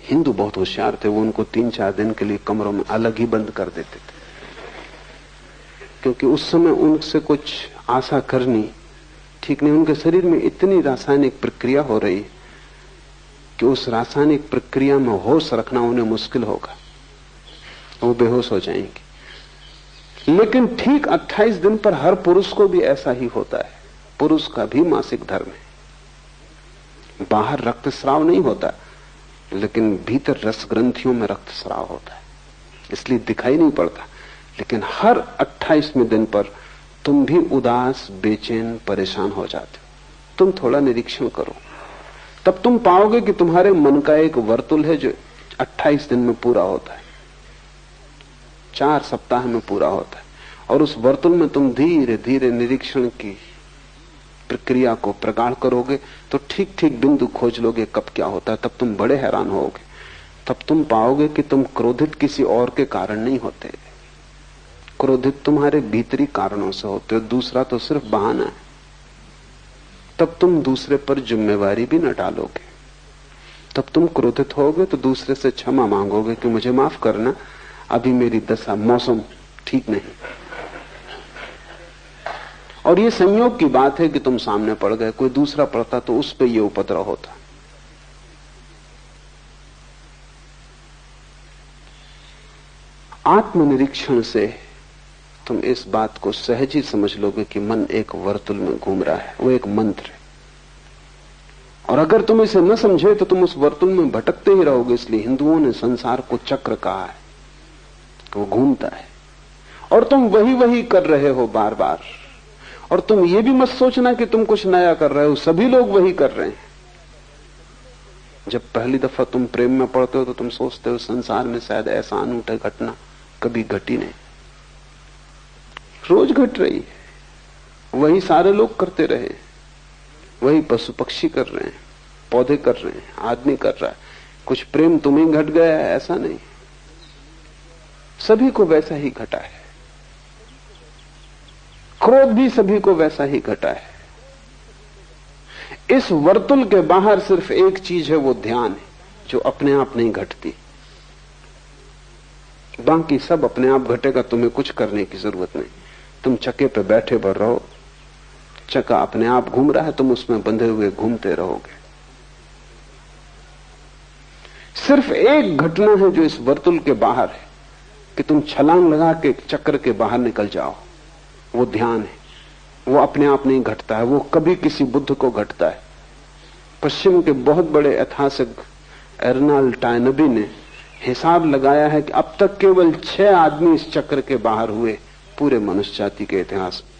हिंदू बहुत होशियार थे, वो उनको 3-4 दिन के लिए कमरों में अलग ही बंद कर देते थे, क्योंकि उस समय उनसे कुछ आशा करनी ठीक नहीं। उनके शरीर में इतनी रासायनिक प्रक्रिया हो रही कि उस रासायनिक प्रक्रिया में होश रखना उन्हें मुश्किल होगा, वो बेहोश हो जाएंगे। लेकिन ठीक 28 दिन पर हर पुरुष को भी ऐसा ही होता है। पुरुष का भी मासिक धर्म है। बाहर रक्तस्राव नहीं होता, लेकिन भीतर रस ग्रंथियों में रक्तस्राव होता है, इसलिए दिखाई नहीं पड़ता। लेकिन हर 28वें दिन पर तुम भी उदास, बेचैन, परेशान हो जाते हो। तुम थोड़ा निरीक्षण करो, तब तुम पाओगे कि तुम्हारे मन का एक वर्तुल है जो 28 दिन में पूरा होता है, 4 सप्ताह में पूरा होता है। और उस वर्तुल में तुम धीरे धीरे निरीक्षण की प्रक्रिया को प्रगाढ़ करोगे तो ठीक ठीक बिंदु खोज लोगे कब क्या होता है। तब तुम बड़े हैरान होगे। तब तुम पाओगे कि तुम क्रोधित किसी और के कारण नहीं होते, क्रोधित तुम्हारे भीतरी कारणों से होते हो, दूसरा तो सिर्फ बहाना है। तब तुम दूसरे पर जिम्मेवारी भी न डालोगे। तब तुम क्रोधित होगे तो दूसरे से क्षमा मांगोगे कि मुझे माफ करना, अभी मेरी दशा, मौसम ठीक नहीं। और ये संयोग की बात है कि तुम सामने पड़ गए, कोई दूसरा पड़ता तो उस पर यह उपद्रव होता। आत्मनिरीक्षण से तुम इस बात को सहज ही समझ लोगे कि मन एक वर्तुल में घूम रहा है, वो एक मंत्र है। और अगर तुम इसे न समझे तो तुम उस वर्तुल में भटकते ही रहोगे। इसलिए हिंदुओं ने संसार को चक्र कहा है, वो घूमता है और तुम वही वही कर रहे हो बार बार। और तुम ये भी मत सोचना कि तुम कुछ नया कर रहे हो, सभी लोग वही कर रहे हैं। जब पहली दफा तुम प्रेम में पड़ते हो तो तुम सोचते हो संसार में शायद ऐसा अनूठा घटना कभी घटी नहीं। रोज घट रही है, वही सारे लोग करते रहे, वही पशु पक्षी कर रहे हैं, पौधे कर रहे हैं, आदमी कर रहा है। कुछ प्रेम तुम्हें घट गया है ऐसा नहीं, सभी को वैसा ही घटा है। क्रोध भी सभी को वैसा ही घटा है। इस वर्तुल के बाहर सिर्फ एक चीज है, वो ध्यान है, जो अपने आप नहीं घटती। बाकी सब अपने आप घटेगा, तुम्हें कुछ करने की जरूरत नहीं। तुम चक्के पे बैठे भर रहो, चक्का अपने आप घूम रहा है, तुम उसमें बंधे हुए घूमते रहोगे। सिर्फ एक घटना है जो इस वर्तुल के बाहर है कि तुम छलांग लगा के चक्र के बाहर निकल जाओ, वो ध्यान है। वो अपने आप नहीं घटता है, वो कभी किसी बुद्ध को घटता है। पश्चिम के बहुत बड़े ऐतिहासिक एर्नाल्ड टायनबी ने हिसाब लगाया है कि अब तक केवल 6 आदमी इस चक्र के बाहर हुए पूरे मनुष्य जाति के इतिहास में।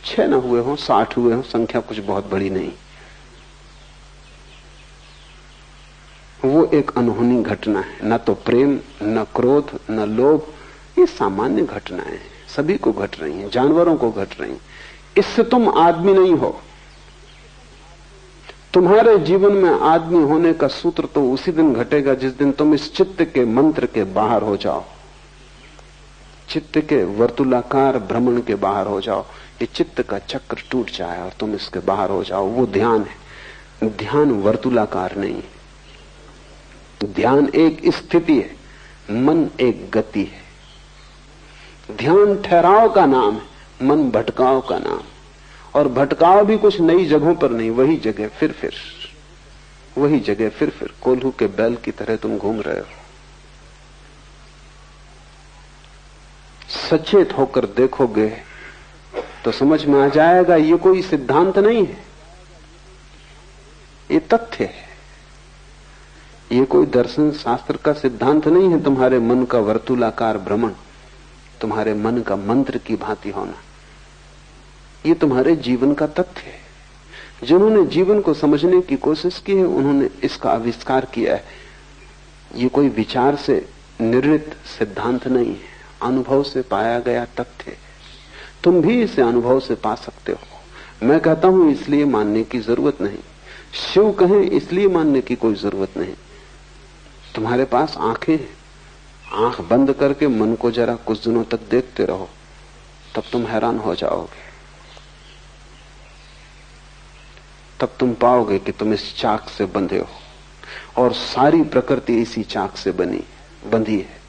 6 न हुए हों, 60 हुए हों, संख्या कुछ बहुत बड़ी नहीं। वो एक अनहोनी घटना है। न तो प्रेम, न क्रोध, न लोभ, ये सामान्य घटनाएं हैं, सभी को घट रही हैं, जानवरों को घट रही हैं। इससे तुम आदमी नहीं हो। तुम्हारे जीवन में आदमी होने का सूत्र तो उसी दिन घटेगा जिस दिन तुम इस चित्त के मंत्र के बाहर हो जाओ, चित्त के वर्तुलाकार भ्रमण के बाहर हो जाओ। ये चित्त का चक्र टूट जाए और तुम इसके बाहर हो जाओ। वो ध्यान है। ध्यान वर्तुलाकार नहीं है। ध्यान एक स्थिति है, मन एक गति है। ध्यान ठहराव का नाम है, मन भटकाव का नाम। और भटकाव भी कुछ नई जगहों पर नहीं, वही जगह फिर वही जगह फिर कोल्हू के बैल की तरह तुम घूम रहे हो। सचेत होकर देखोगे तो समझ में आ जाएगा ये कोई सिद्धांत नहीं है, ये तथ्य है। ये कोई दर्शन शास्त्र का सिद्धांत नहीं है। तुम्हारे मन का वर्तुलाकार भ्रमण, तुम्हारे मन का मंत्र की भांति होना, ये तुम्हारे जीवन का तथ्य है। जिन्होंने जीवन को समझने की कोशिश की है उन्होंने इसका आविष्कार किया है। ये कोई विचार से निर्णित सिद्धांत नहीं है, अनुभव से पाया गया तथ्य है। तुम भी इसे अनुभव से पा सकते हो। मैं कहता हूं इसलिए मानने की जरूरत नहीं, शिव कहें इसलिए मानने की कोई जरूरत नहीं। तुम्हारे पास आंखें हैं, आंख बंद करके मन को जरा कुछ दिनों तक देखते रहो, तब तुम हैरान हो जाओगे। तब तुम पाओगे कि तुम इस चाक से बंधे हो और सारी प्रकृति इसी चाक से बंधी है।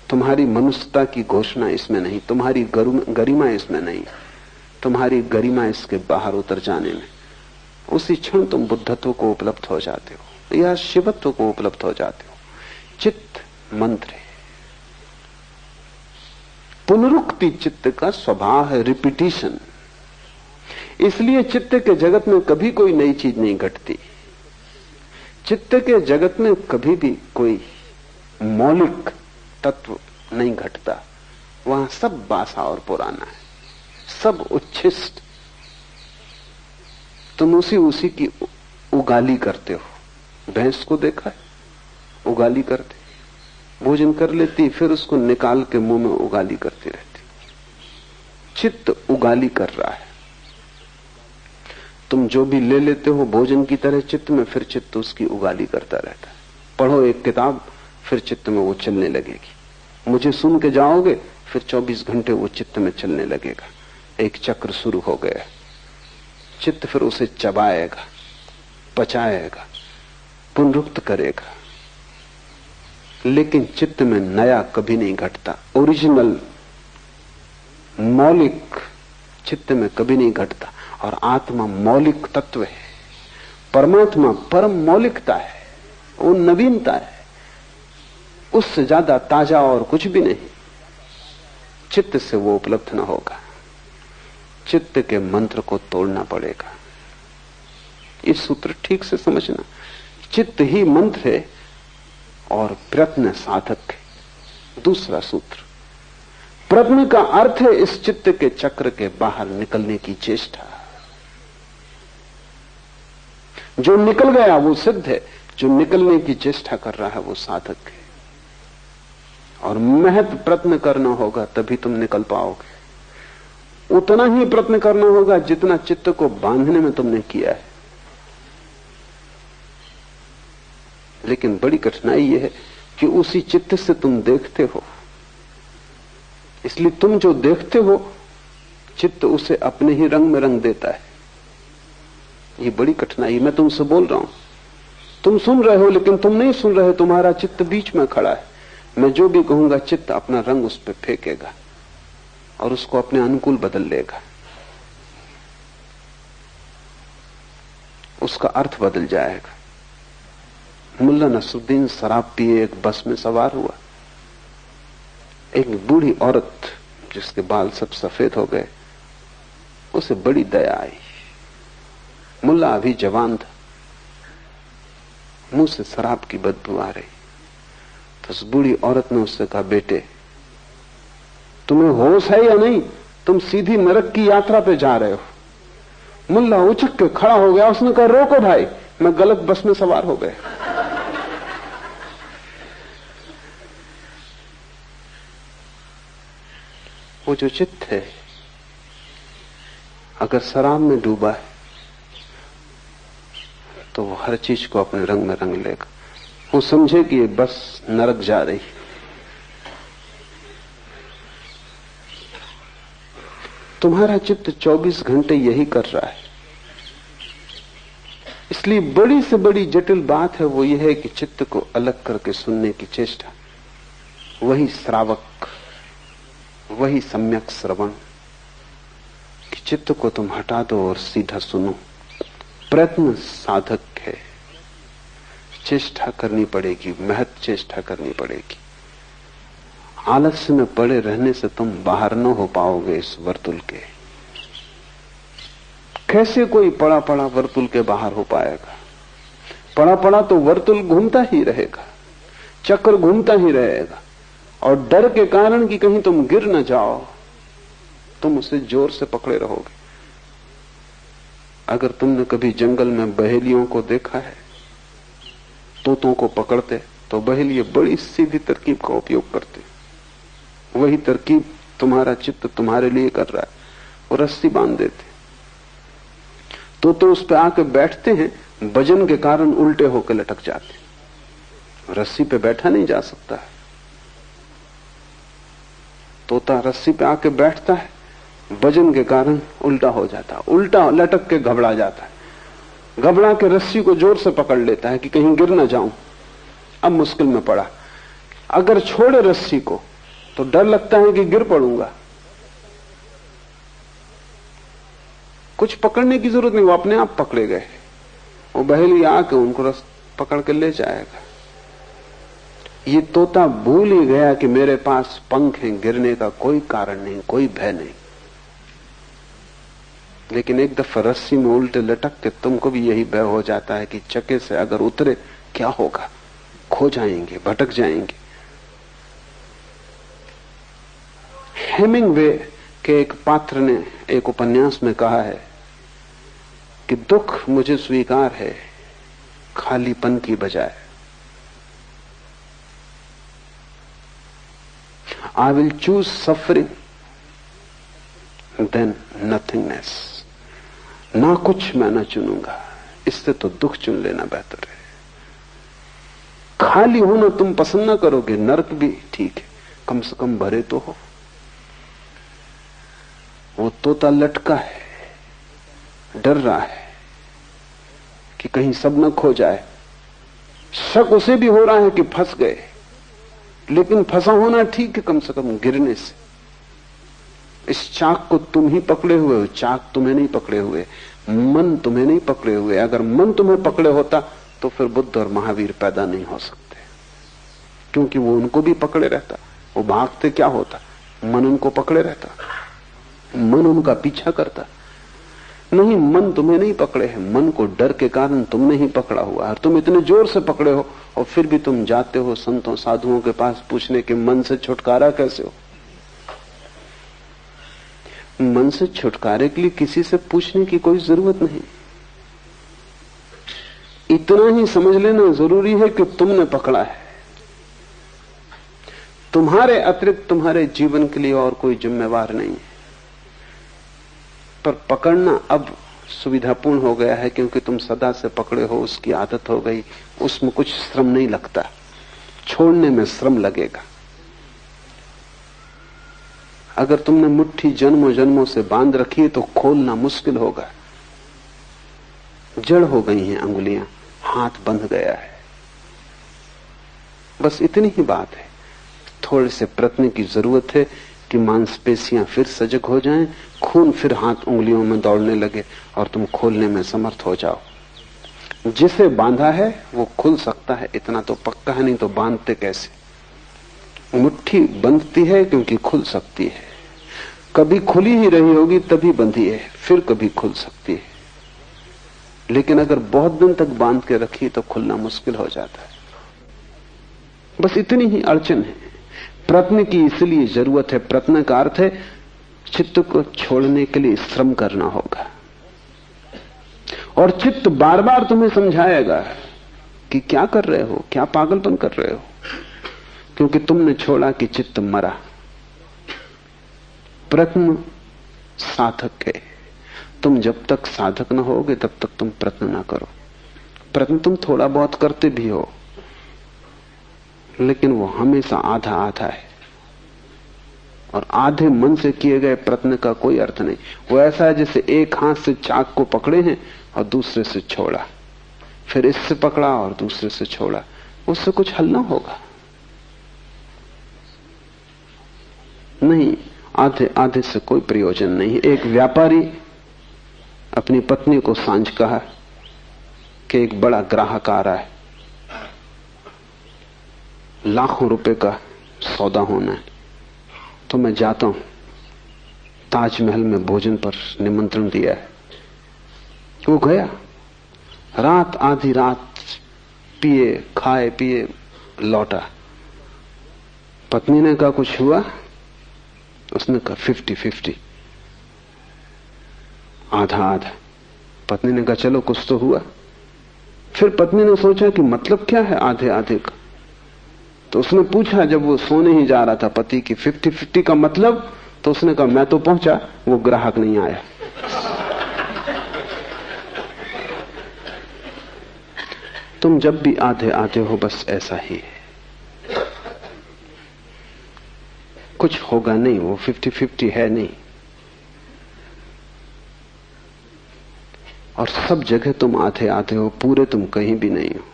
तुम्हारी मनुष्यता की घोषणा इसमें नहीं, तुम्हारी गरिमा इसमें नहीं, तुम्हारी गरिमा इसके बाहर उतर जाने में। उसी क्षण तुम बुद्धत्व को उपलब्ध हो जाते हो या शिवत्व को उपलब्ध हो जाते हो। चित्त मंत्र है, पुनरुक्ति चित्त का स्वभाव है, रिपीटिशन। इसलिए चित्त के जगत में कभी कोई नई चीज नहीं घटती। चित्त के जगत में कभी भी कोई मौलिक तत्व नहीं घटता। वहां सब बासा और पुराना है, सब उच्छिष्ट। तुम उसी की उगाली करते हो। भैंस को देखा है, उगाली करते, भोजन कर लेती, फिर उसको निकाल के मुंह में उगाली करती रहती। चित्त उगाली कर रहा है। तुम जो भी ले लेते हो भोजन की तरह चित्त में, फिर चित्त उसकी उगाली करता रहता है। पढ़ो एक किताब, फिर चित्त में वो चलने लगेगी। मुझे सुन के जाओगे, फिर 24 घंटे वो चित्त में चलने लगेगा। एक चक्र शुरू हो गया। चित्त फिर उसे चबाएगा, पचाएगा, पुनरुक्त करेगा। लेकिन चित्त में नया कभी नहीं घटता। ओरिजिनल मौलिक चित्त में कभी नहीं घटता। और आत्मा मौलिक तत्व है, परमात्मा परम मौलिकता है, वो नवीनता है। उससे ज्यादा ताजा और कुछ भी नहीं। चित्त से वो उपलब्ध न होगा। चित्त के मंत्र को तोड़ना पड़ेगा। इस सूत्र ठीक से समझना। चित्त ही मंत्र है और प्रयत्न साधक है दूसरा सूत्र। प्रयत्न का अर्थ है इस चित्त के चक्र के बाहर निकलने की चेष्टा। जो निकल गया वो सिद्ध है, जो निकलने की चेष्टा कर रहा है वो साधक है। और महत प्रयत्न करना होगा तभी तुम निकल पाओगे। उतना ही प्रयत्न करना होगा जितना चित्त को बांधने में तुमने किया है। लेकिन बड़ी कठिनाई यह है कि उसी चित्त से तुम देखते हो, इसलिए तुम जो देखते हो चित्त उसे अपने ही रंग में रंग देता है। ये बड़ी कठिनाई। मैं तुमसे बोल रहा हूं, तुम सुन रहे हो लेकिन तुम नहीं सुन रहे, तुम्हारा चित्त बीच में खड़ा है। मैं जो भी कहूंगा चित्त अपना रंग उस पर फेंकेगा और उसको अपने अनुकूल बदल लेगा, उसका अर्थ बदल जाएगा। मुल्ला नसरुद्दीन शराब पिए एक बस में सवार हुआ। एक बूढ़ी औरत जिसके बाल सब सफेद हो गए, उसे बड़ी दया आई। मुल्ला अभी जवान था, मुंह से शराब की बदबू आ रही। तो उस बूढ़ी औरत ने उससे कहा, बेटे तुम्हें होश है या नहीं? तुम सीधी नरक की यात्रा पे जा रहे हो। मुल्ला उछक के खड़ा हो गया। उसने कहा, रोको भाई, मैं गलत बस में सवार हो गया। वो जो चित्त है अगर शराब में डूबा है तो वो हर चीज को अपने रंग में रंग लेगा। वो समझे कि ये बस नरक जा रही। तुम्हारा चित्त 24 घंटे यही कर रहा है। इसलिए बड़ी से बड़ी जटिल बात है वो ये है कि चित्त को अलग करके सुनने की चेष्टा। वही श्रावक, वही सम्यक श्रवण कि चित्त को तुम हटा दो और सीधा सुनो। प्रयत्न साधक है, चेष्टा करनी पड़ेगी, महत चेष्टा करनी पड़ेगी। आलस्य में पड़े रहने से तुम बाहर न हो पाओगे इस वर्तुल के। कैसे कोई पड़ा पड़ा वर्तुल के बाहर हो पाएगा? पड़ा पड़ा तो वर्तुल घूमता ही रहेगा, चक्र घूमता ही रहेगा। और डर के कारण कि कहीं तुम गिर न जाओ, तुम उसे जोर से पकड़े रहोगे। अगर तुमने कभी जंगल में बहेलियों को देखा है, तोतों को पकड़ते, तो बहेलिये बड़ी सीधी तरकीब का उपयोग करते। वही तरकीब तुम्हारा चित्त तुम्हारे लिए कर रहा है। वो रस्सी बांध देते, तो उस पे आके बैठते हैं, वजन के कारण उल्टे होकर लटक जाते। रस्सी पे बैठा नहीं जा सकता है। तोता रस्सी पे आके बैठता है, वजन के कारण उल्टा हो जाता, उल्टा लटक के घबरा जाता है। घबरा के रस्सी को जोर से पकड़ लेता है कि कहीं गिर ना जाऊं। अब मुश्किल में पड़ा। अगर छोड़े रस्सी को तो डर लगता है कि गिर पड़ूंगा। कुछ पकड़ने की जरूरत नहीं, वो अपने आप पकड़े गए। वो बहेली आके उनको पकड़ के ले जाएगा। ये तोता भूल ही गया कि मेरे पास पंख हैं, गिरने का कोई कारण नहीं, कोई भय नहीं। लेकिन एक दफा रस्सी में उल्टे लटक के तुमको भी यही भय हो जाता है कि चक्के से अगर उतरे क्या होगा, खो जाएंगे, भटक जाएंगे। हेमिंगवे के एक पात्र ने एक उपन्यास में कहा है कि दुख मुझे स्वीकार है खालीपन की बजाय। I will choose suffering than nothingness. ना कुछ मैं ना चुनूंगा, इससे तो दुख चुन लेना बेहतर है। खाली होना तुम पसंद ना करोगे, नरक भी ठीक है, कम से कम भरे तो हो। वो तोता लटका है, डर रहा है कि कहीं सब न खो जाए। शक उसे भी हो रहा है कि फंस गए, लेकिन फंसा होना ठीक है, कम से कम गिरने से। इस चाक को तुम ही पकड़े हुए हो, चाक तुम्हें नहीं पकड़े हुए, मन तुम्हें नहीं पकड़े हुए। अगर मन तुम्हें पकड़े होता तो फिर बुद्ध और महावीर पैदा नहीं हो सकते, क्योंकि वो उनको भी पकड़े रहता। वो भागते क्या होता, मन उनको पकड़े रहता, मन उनका पीछा करता। नहीं, मन तुम्हें नहीं पकड़े है, मन को डर के कारण तुमने ही पकड़ा हुआ है। तुम इतने जोर से पकड़े हो और फिर भी तुम जाते हो संतों साधुओं के पास पूछने के मन से छुटकारा कैसे हो। मन से छुटकारे के लिए किसी से पूछने की कोई जरूरत नहीं। इतना ही समझ लेना जरूरी है कि तुमने पकड़ा है। तुम्हारे अतिरिक्त तुम्हारे जीवन के लिए और कोई जिम्मेवार नहीं है। पर पकड़ना अब सुविधापूर्ण हो गया है, क्योंकि तुम सदा से पकड़े हो, उसकी आदत हो गई, उसमें कुछ श्रम नहीं लगता। छोड़ने में श्रम लगेगा। अगर तुमने मुट्ठी जन्मों जन्मों से बांध रखी है तो खोलना मुश्किल होगा। जड़ हो गई हैं अंगुलियां, हाथ बंध गया है। बस इतनी ही बात है। थोड़े से प्रयत्न की जरूरत है कि मांसपेशियां फिर सजग हो जाएं, खून फिर हाथ उंगलियों में दौड़ने लगे और तुम खोलने में समर्थ हो जाओ। जिसे बांधा है वो खुल सकता है, इतना तो पक्का है, नहीं तो बांधते कैसे। मुट्ठी बंधती है क्योंकि खुल सकती है। कभी खुली ही रही होगी तभी बंधी है, फिर कभी खुल सकती है। लेकिन अगर बहुत दिन तक बांध के रखी तो खुलना मुश्किल हो जाता है। बस इतनी ही अड़चन है। प्रयत्न की इसलिए जरूरत है। प्रयत्न का अर्थ है चित्त को छोड़ने के लिए श्रम करना होगा। और चित्त बार बार तुम्हें समझाएगा कि क्या कर रहे हो, क्या पागलपन कर रहे हो, क्योंकि तुमने छोड़ा कि चित्त मरा। प्रयत्न साधक है। तुम जब तक साधक न होगे तब तक तुम प्रयत्न ना करो। प्रयत्न तुम थोड़ा बहुत करते भी हो, लेकिन वो हमेशा आधा आधा है। और आधे मन से किए गए प्रयत्न का कोई अर्थ नहीं। वो ऐसा है जैसे एक हाथ से चाक को पकड़े हैं और दूसरे से छोड़ा, फिर इससे पकड़ा और दूसरे से छोड़ा, उससे कुछ हल ना होगा। नहीं, आधे आधे से कोई प्रयोजन नहीं। एक व्यापारी अपनी पत्नी को सांझ कहा कि एक बड़ा ग्राहक आ रहा है, लाखों रुपए का सौदा होना है, तो मैं जाता हूं। ताजमहल में भोजन पर निमंत्रण दिया है। वो गया, रात आधी रात पिए खाए पिए लौटा। पत्नी ने कहा कुछ हुआ? उसने कहा 50-50, आधा आधा। पत्नी ने कहा चलो कुछ तो हुआ। फिर पत्नी ने सोचा कि मतलब क्या है आधे आधे का। तो उसने पूछा, जब वो सोने ही जा रहा था पति की, 50-50 का मतलब? तो उसने कहा मैं तो पहुंचा, वो ग्राहक नहीं आया। तुम जब भी आधे आधे हो बस ऐसा ही है, कुछ होगा नहीं। वो 50-50 है नहीं। और सब जगह तुम आधे आधे हो, पूरे तुम कहीं भी नहीं हो।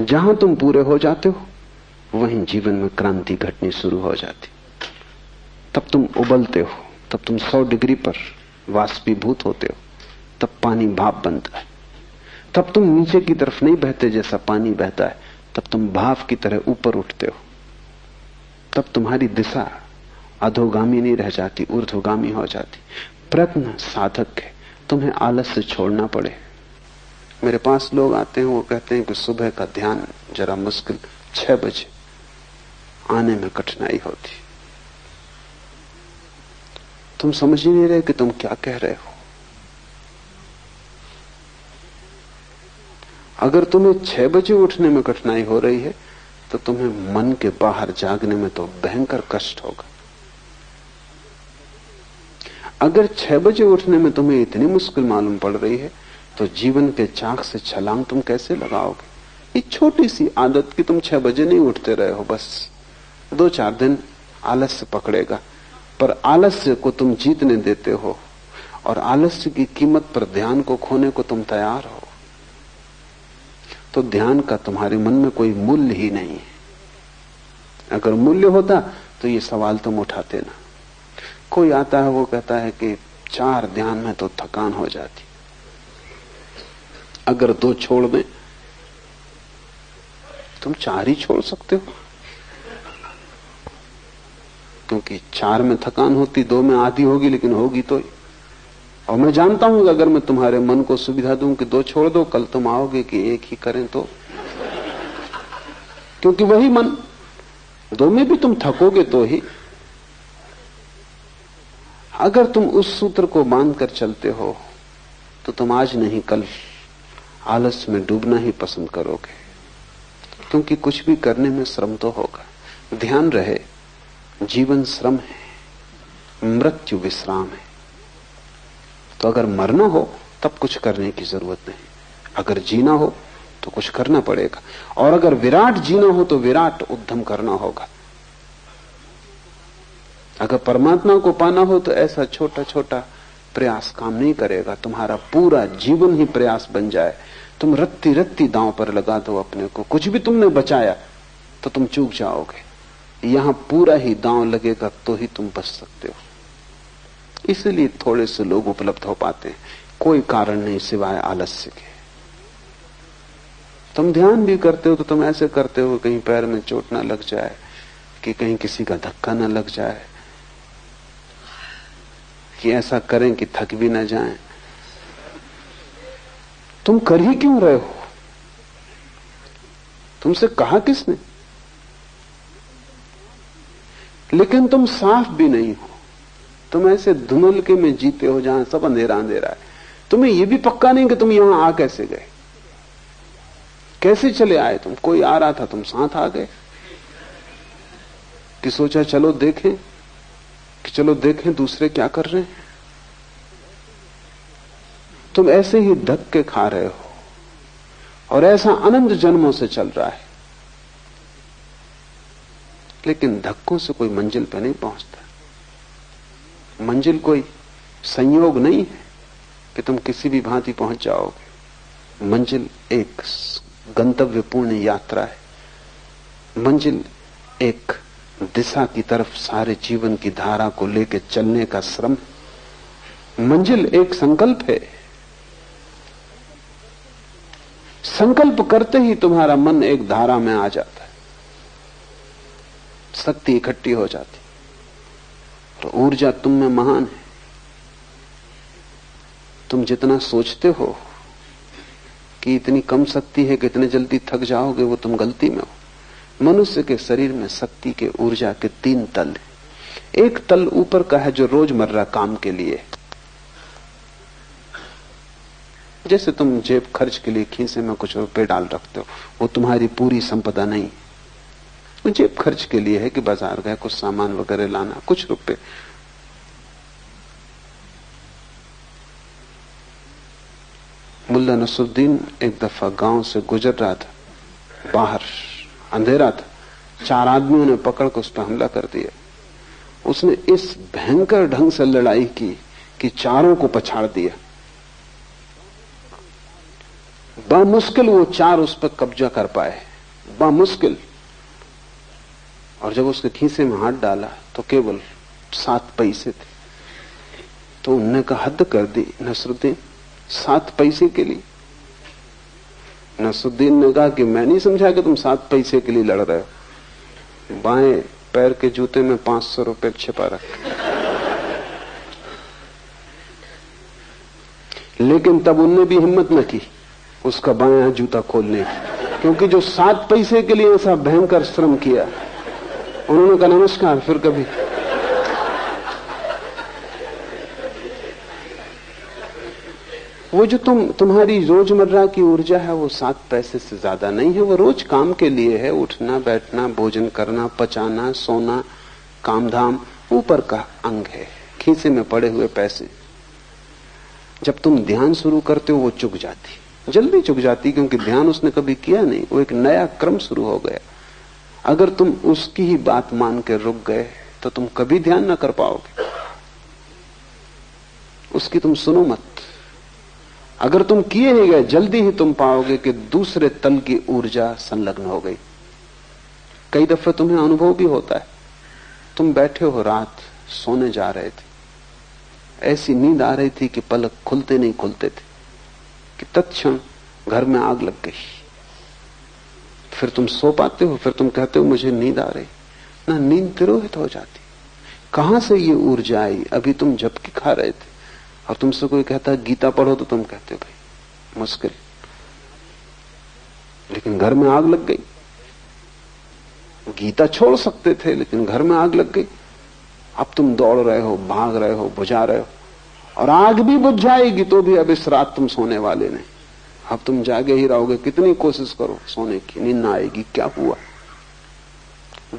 जहां तुम पूरे हो जाते हो वहीं जीवन में क्रांति घटनी शुरू हो जाती। तब तुम उबलते हो, तब तुम 100 डिग्री पर वाष्पीभूत होते हो, तब पानी भाप बनता है। तब तुम नीचे की तरफ नहीं बहते जैसा पानी बहता है, तब तुम भाप की तरह ऊपर उठते हो। तब तुम्हारी दिशा अधोगामी नहीं रह जाती, ऊर्ध्वगामी हो जाती। प्रयत्न साधक है। तुम्हें आलस से छोड़ना पड़े। मेरे पास लोग आते हैं, वो कहते हैं कि सुबह का ध्यान जरा मुश्किल, 6 बजे आने में कठिनाई होती। तुम समझ ही नहीं रहे कि तुम क्या कह रहे हो। अगर तुम्हें 6 बजे उठने में कठिनाई हो रही है तो तुम्हें मन के बाहर जागने में तो भयंकर कष्ट होगा। अगर 6 बजे उठने में तुम्हें इतनी मुश्किल मालूम पड़ रही है तो जीवन के चाक से छलांग तुम कैसे लगाओगे? ये छोटी सी आदत कि तुम 6 बजे नहीं उठते रहे हो, बस 2-4 दिन आलस्य पकड़ेगा, पर आलस्य को तुम जीतने देते हो और आलस्य की कीमत पर ध्यान को खोने को तुम तैयार हो, तो ध्यान का तुम्हारे मन में कोई मूल्य ही नहीं है। अगर मूल्य होता तो ये सवाल तुम उठाते ना। कोई आता है, वो कहता है कि 4 ध्यान में तो थकान हो जाती, अगर 2 छोड़ दें। तुम 4 ही छोड़ सकते हो, क्योंकि 4 में थकान होती, 2 में आधी होगी, लेकिन होगी तो। और मैं जानता हूं कि अगर मैं तुम्हारे मन को सुविधा दूं कि 2 छोड़ दो, कल तुम आओगे कि 1 ही करें तो, क्योंकि वही मन, 2 में भी तुम थकोगे तो ही। अगर तुम उस सूत्र को बांध कर चलते हो तो तुम आज नहीं कल आलस में डूबना ही पसंद करोगे, क्योंकि कुछ भी करने में श्रम तो होगा। ध्यान रहे, जीवन श्रम है, मृत्यु विश्राम है। तो अगर मरना हो तब कुछ करने की जरूरत नहीं, अगर जीना हो तो कुछ करना पड़ेगा। और अगर विराट जीना हो तो विराट उद्यम करना होगा। अगर परमात्मा को पाना हो तो ऐसा छोटा छोटा प्रयास काम नहीं करेगा, तुम्हारा पूरा जीवन ही प्रयास बन जाए। तुम रत्ती रत्ती दांव पर लगा दो अपने को, कुछ भी तुमने बचाया तो तुम चूक जाओगे। यहां पूरा ही दांव लगेगा तो ही तुम बच सकते हो। इसलिए थोड़े से लोग उपलब्ध हो पाते हैं, कोई कारण नहीं सिवाय आलस्य के। तुम ध्यान भी करते हो तो तुम ऐसे करते हो कहीं पैर में चोट ना लग जाए, कि कहीं किसी का धक्का ना लग जाए, कि ऐसा करें कि थक भी ना जाएं। तुम कर ही क्यों रहे हो? तुमसे कहा किसने? लेकिन तुम साफ भी नहीं हो, तुम ऐसे धुंधलके में जीते हो जहां सब अंधेरा अंधेरा है। तुम्हें यह भी पक्का नहीं कि तुम यहां आ कैसे गए, कैसे चले आए। तुम कोई आ रहा था, तुम साथ आ गए, कि सोचा चलो देखें, कि चलो देखें दूसरे क्या कर रहे हैं। तुम ऐसे ही धक्के खा रहे हो, और ऐसा अनंत जन्मों से चल रहा है। लेकिन धक्कों से कोई मंजिल पे नहीं पहुंचता। मंजिल कोई संयोग नहीं है कि तुम किसी भी भांति पहुंच जाओगे। मंजिल एक गंतव्यपूर्ण यात्रा है। मंजिल एक दिशा की तरफ सारे जीवन की धारा को लेकर चलने का श्रम। मंजिल एक संकल्प है। संकल्प करते ही तुम्हारा मन एक धारा में आ जाता है, शक्ति इकट्ठी हो जाती, तो ऊर्जा तुम में महान है। तुम जितना सोचते हो कि इतनी कम शक्ति है कि इतने जल्दी थक जाओगे, वो तुम गलती में हो। मनुष्य के शरीर में शक्ति के, ऊर्जा के 3 तल हैं। एक तल ऊपर का है जो रोजमर्रा काम के लिए, जैसे तुम जेब खर्च के लिए खीसे में कुछ रुपए डाल रखते हो, वो तुम्हारी पूरी संपदा नहीं। वो जेब खर्च के लिए है कि बाजार गए कुछ सामान वगैरह लाना, कुछ रुपए। मुल्ला नसरुद्दीन एक दफा गांव से गुजर रहा था, बाहर अंधेरा था, 4 आदमियों ने पकड़ कर उस पर हमला कर दिया। उसने इस भयंकर ढंग से लड़ाई की कि चारों को पछाड़ दिया। बामुश्किल वो 4 उस पर कब्जा कर पाए, बामुश्किल। और जब उसके खीसे में हाथ डाला तो केवल 7 पैसे थे। तो उनने कहा हद कर दी नसरुद्दीन, 7 पैसे के लिए? नसरुद्दीन ने कहा कि मैं नहीं समझा कि तुम 7 पैसे के लिए लड़ रहे हो। बाएं पैर के जूते में 500 रुपए छिपा रखे। लेकिन तब उनने भी हिम्मत न की उसका बायां जूता खोलने की, क्योंकि जो 7 पैसे के लिए ऐसा भयंकर श्रम किया, उन्होंने कहा नमस्कार, फिर कभी। वो जो तुम्हारी रोजमर्रा की ऊर्जा है वो 7 पैसे से ज्यादा नहीं है। वो रोज काम के लिए है, उठना बैठना, भोजन करना, पचाना, सोना, कामधाम, ऊपर का अंग है, खीसे में पड़े हुए पैसे। जब तुम ध्यान शुरू करते हो वो चुक जाती, जल्दी चुक जाती, क्योंकि ध्यान उसने कभी किया नहीं, वो एक नया क्रम शुरू हो गया। अगर तुम उसकी ही बात मान के रुक गए तो तुम कभी ध्यान ना कर पाओगे। उसकी तुम सुनो मत। अगर तुम किए ही गए, जल्दी ही तुम पाओगे कि दूसरे तल की ऊर्जा संलग्न हो गई। कई दफे तुम्हें अनुभव भी होता है, तुम बैठे हो, रात सोने जा रहे थे, ऐसी नींद आ रही थी कि पलक खुलते नहीं खुलते थे, कि तत्क्षण घर में आग लग गई। फिर तुम सो पाते हो, फिर तुम कहते हो मुझे नींद आ रही ना, नींद तिरोहित हो जाती। कहां से ये ऊर्जा आई? अभी तुम झपकी खा रहे थे और तुमसे कोई कहता गीता पढ़ो तो तुम कहते हो भाई मुश्किल, लेकिन घर में आग लग गई। गीता छोड़ सकते थे, लेकिन घर में आग लग गई। अब तुम दौड़ रहे हो, भाग रहे हो, बुझा रहे हो, और आग भी बुझ जाएगी तो भी अब इस रात तुम सोने वाले नहीं। अब तुम जागे ही रहोगे, कितनी कोशिश करो सोने की, नींद ना आएगी, क्या हुआ।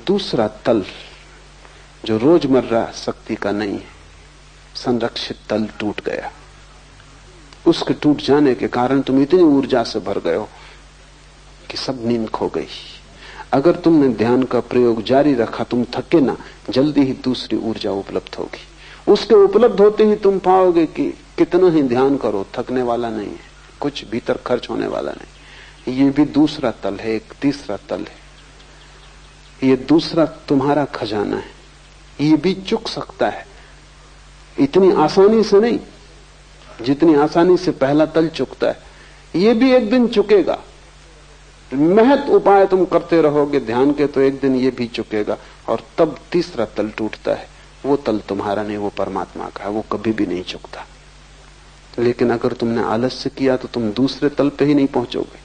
दूसरा तल जो रोजमर्रा शक्ति का नहीं है, संरक्षित तल टूट गया। उसके टूट जाने के कारण तुम इतनी ऊर्जा से भर गए हो कि सब नींद खो गई। अगर तुमने ध्यान का प्रयोग जारी रखा, तुम थके ना, जल्दी ही दूसरी ऊर्जा उपलब्ध होगी। उसके उपलब्ध होते ही तुम पाओगे कि कितना ही ध्यान करो थकने वाला नहीं है, कुछ भीतर खर्च होने वाला नहीं। ये भी दूसरा तल है। एक तीसरा तल है, ये दूसरा तुम्हारा खजाना है। ये भी चुक सकता है, इतनी आसानी से नहीं जितनी आसानी से पहला तल चुकता है। ये भी एक दिन चुकेगा। महत उपाय तुम करते रहोगे ध्यान के, तो एक दिन ये भी चुकेगा, और तब तीसरा तल टूटता है। वो तल तुम्हारा नहीं, वो परमात्मा का है, वो कभी भी नहीं चुकता। लेकिन अगर तुमने आलस्य किया तो तुम दूसरे तल पे ही नहीं पहुंचोगे,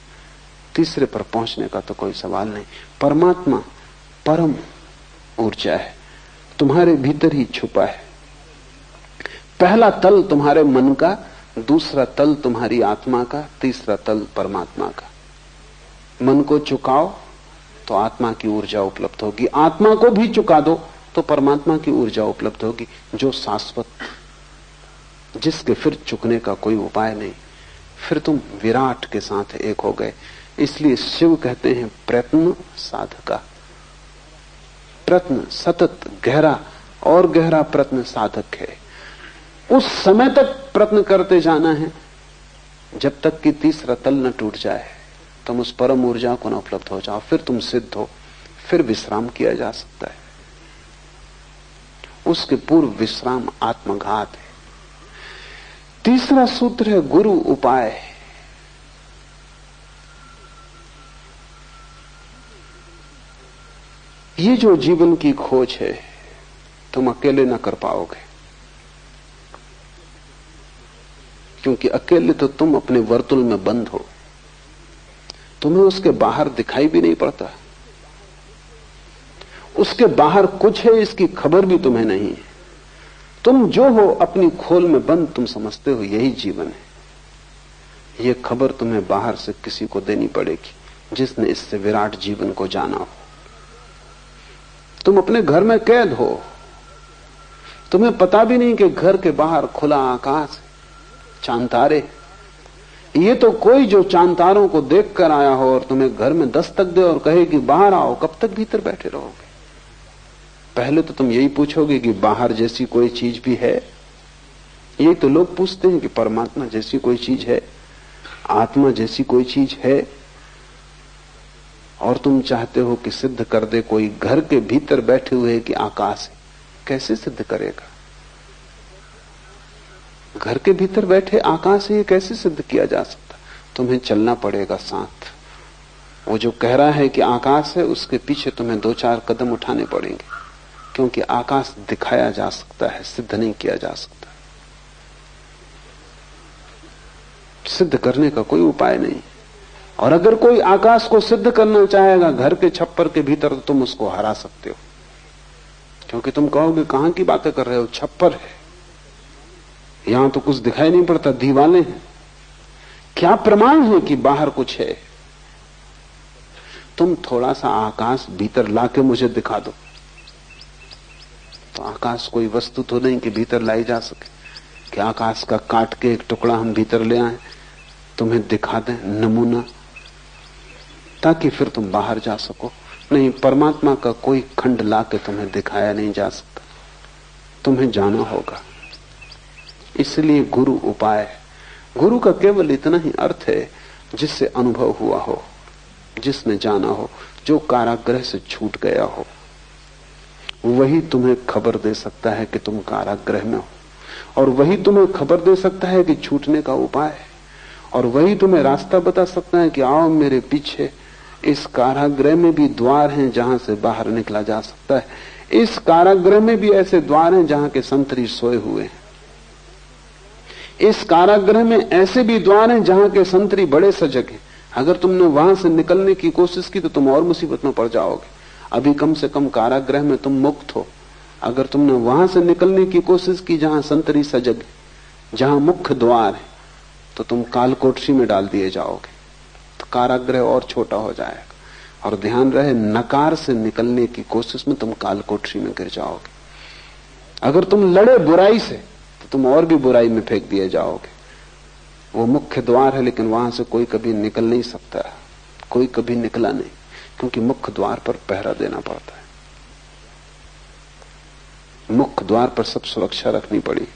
तीसरे पर पहुंचने का तो कोई सवाल नहीं। परमात्मा परम ऊर्जा है, तुम्हारे भीतर ही छुपा है। पहला तल तुम्हारे मन का, दूसरा तल तुम्हारी आत्मा का, तीसरा तल परमात्मा का। मन को चुकाओ तो आत्मा की ऊर्जा उपलब्ध होगी, आत्मा को भी चुका दो तो परमात्मा की ऊर्जा उपलब्ध होगी, जो शाश्वत, जिसके फिर चुकने का कोई उपाय नहीं। फिर तुम विराट के साथ एक हो गए। इसलिए शिव कहते हैं प्रयत्न साधका। प्रयत्न सतत गहरा और गहरा प्रयत्न साधक है। उस समय तक प्रयत्न करते जाना है जब तक कि तीसरा तल न टूट जाए, तुम उस परम ऊर्जा को न उपलब्ध हो जाओ, फिर तुम सिद्ध हो, फिर विश्राम किया जा सकता है। उसके पूर्व विश्राम आत्मघात है। तीसरा सूत्र है गुरु उपाय। ये जो जीवन की खोज है तुम अकेले न कर पाओगे, क्योंकि अकेले तो तुम अपने वर्तुल में बंद हो, तुम्हें उसके बाहर दिखाई भी नहीं पड़ता, उसके बाहर कुछ है इसकी खबर भी तुम्हें नहीं है। तुम जो हो अपनी खोल में बंद, तुम समझते हो यही जीवन है। यह खबर तुम्हें बाहर से किसी को देनी पड़ेगी जिसने इससे विराट जीवन को जाना हो। तुम अपने घर में कैद हो, तुम्हें पता भी नहीं कि घर के बाहर खुला आकाश, चांद तारे। ये तो कोई जो चांद तारों को देख कर आया हो और तुम्हें घर में दस्तक दे और कहे कि बाहर आओ, कब तक भीतर बैठे रहोगे? पहले तो तुम यही पूछोगे कि बाहर जैसी कोई चीज भी है। यही तो लोग पूछते हैं कि परमात्मा जैसी कोई चीज है, आत्मा जैसी कोई चीज है। और तुम चाहते हो कि सिद्ध कर दे कोई घर के भीतर बैठे हुए कि आकाश है। कैसे सिद्ध करेगा? घर के भीतर बैठे आकाश है, ये कैसे सिद्ध किया जा सकता? तुम्हें चलना पड़ेगा साथ। वो जो कह रहा है कि आकाश है, उसके पीछे तुम्हें 2-4 कदम उठाने पड़ेंगे, क्योंकि आकाश दिखाया जा सकता है, सिद्ध नहीं किया जा सकता। सिद्ध करने का कोई उपाय नहीं। और अगर कोई आकाश को सिद्ध करना चाहेगा घर के छप्पर के भीतर, तो तुम उसको हरा सकते हो, क्योंकि तुम कहोगे कहां की बातें कर रहे हो, छप्पर है, यहां तो कुछ दिखाई नहीं पड़ता, दीवालें हैं, क्या प्रमाण है कि बाहर कुछ है? तुम थोड़ा सा आकाश भीतर लाके मुझे दिखा दो, तो आकाश कोई वस्तु तो नहीं कि भीतर लाई जा सके, कि आकाश का काट के एक टुकड़ा हम भीतर ले आए, तुम्हें दिखा दें नमूना, ताकि फिर तुम बाहर जा सको। नहीं, परमात्मा का कोई खंड लाके तुम्हें दिखाया नहीं जा सकता, तुम्हें जाना होगा। इसलिए गुरु उपाय। गुरु का केवल इतना ही अर्थ है जिससे अनुभव हुआ हो, जिसने जाना हो, जो कारागृह से छूट गया हो, वही तुम्हें खबर दे सकता है कि तुम कारागृह में हो, और वही तुम्हें खबर दे सकता है कि छूटने का उपाय है, और वही तुम्हें रास्ता बता सकता है कि आओ मेरे पीछे, इस कारागृह में भी द्वार हैं जहां से बाहर निकला जा सकता है। इस कारागृह में भी ऐसे द्वार हैं जहां के संतरी सोए हुए हैं। इस कारागृह में ऐसे भी द्वार हैं जहां के संतरी बड़े सजग हैं। अगर तुमने वहां से निकलने की कोशिश की तो तुम और मुसीबत में पड़ जाओगे। अभी कम से कम कारागृह में तुम मुक्त हो। अगर तुमने वहां से निकलने की कोशिश की जहां संतरी सजग है, जहां मुख्य द्वार है, तो तुम कालकोठरी में डाल दिए जाओगे, तो कारागृह और छोटा हो जाएगा। और ध्यान रहे, नकार से निकलने की कोशिश में तुम कालकोठरी में गिर जाओगे। अगर तुम लड़े बुराई से तो तुम और भी बुराई में फेंक दिए जाओगे। वो मुख्य द्वार है, लेकिन वहां से कोई कभी निकल नहीं सकता। कोई कभी निकला नहीं, क्योंकि मुख्य द्वार पर पहरा देना पड़ता है। मुख्य द्वार पर सब सुरक्षा रखनी पड़ी।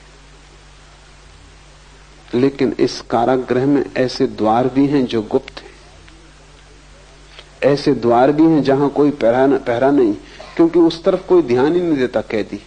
लेकिन इस कारागृह में ऐसे द्वार भी हैं जो गुप्त हैं, ऐसे द्वार भी हैं जहां कोई पहरा नहीं, क्योंकि उस तरफ कोई ध्यान ही नहीं देता। कैदी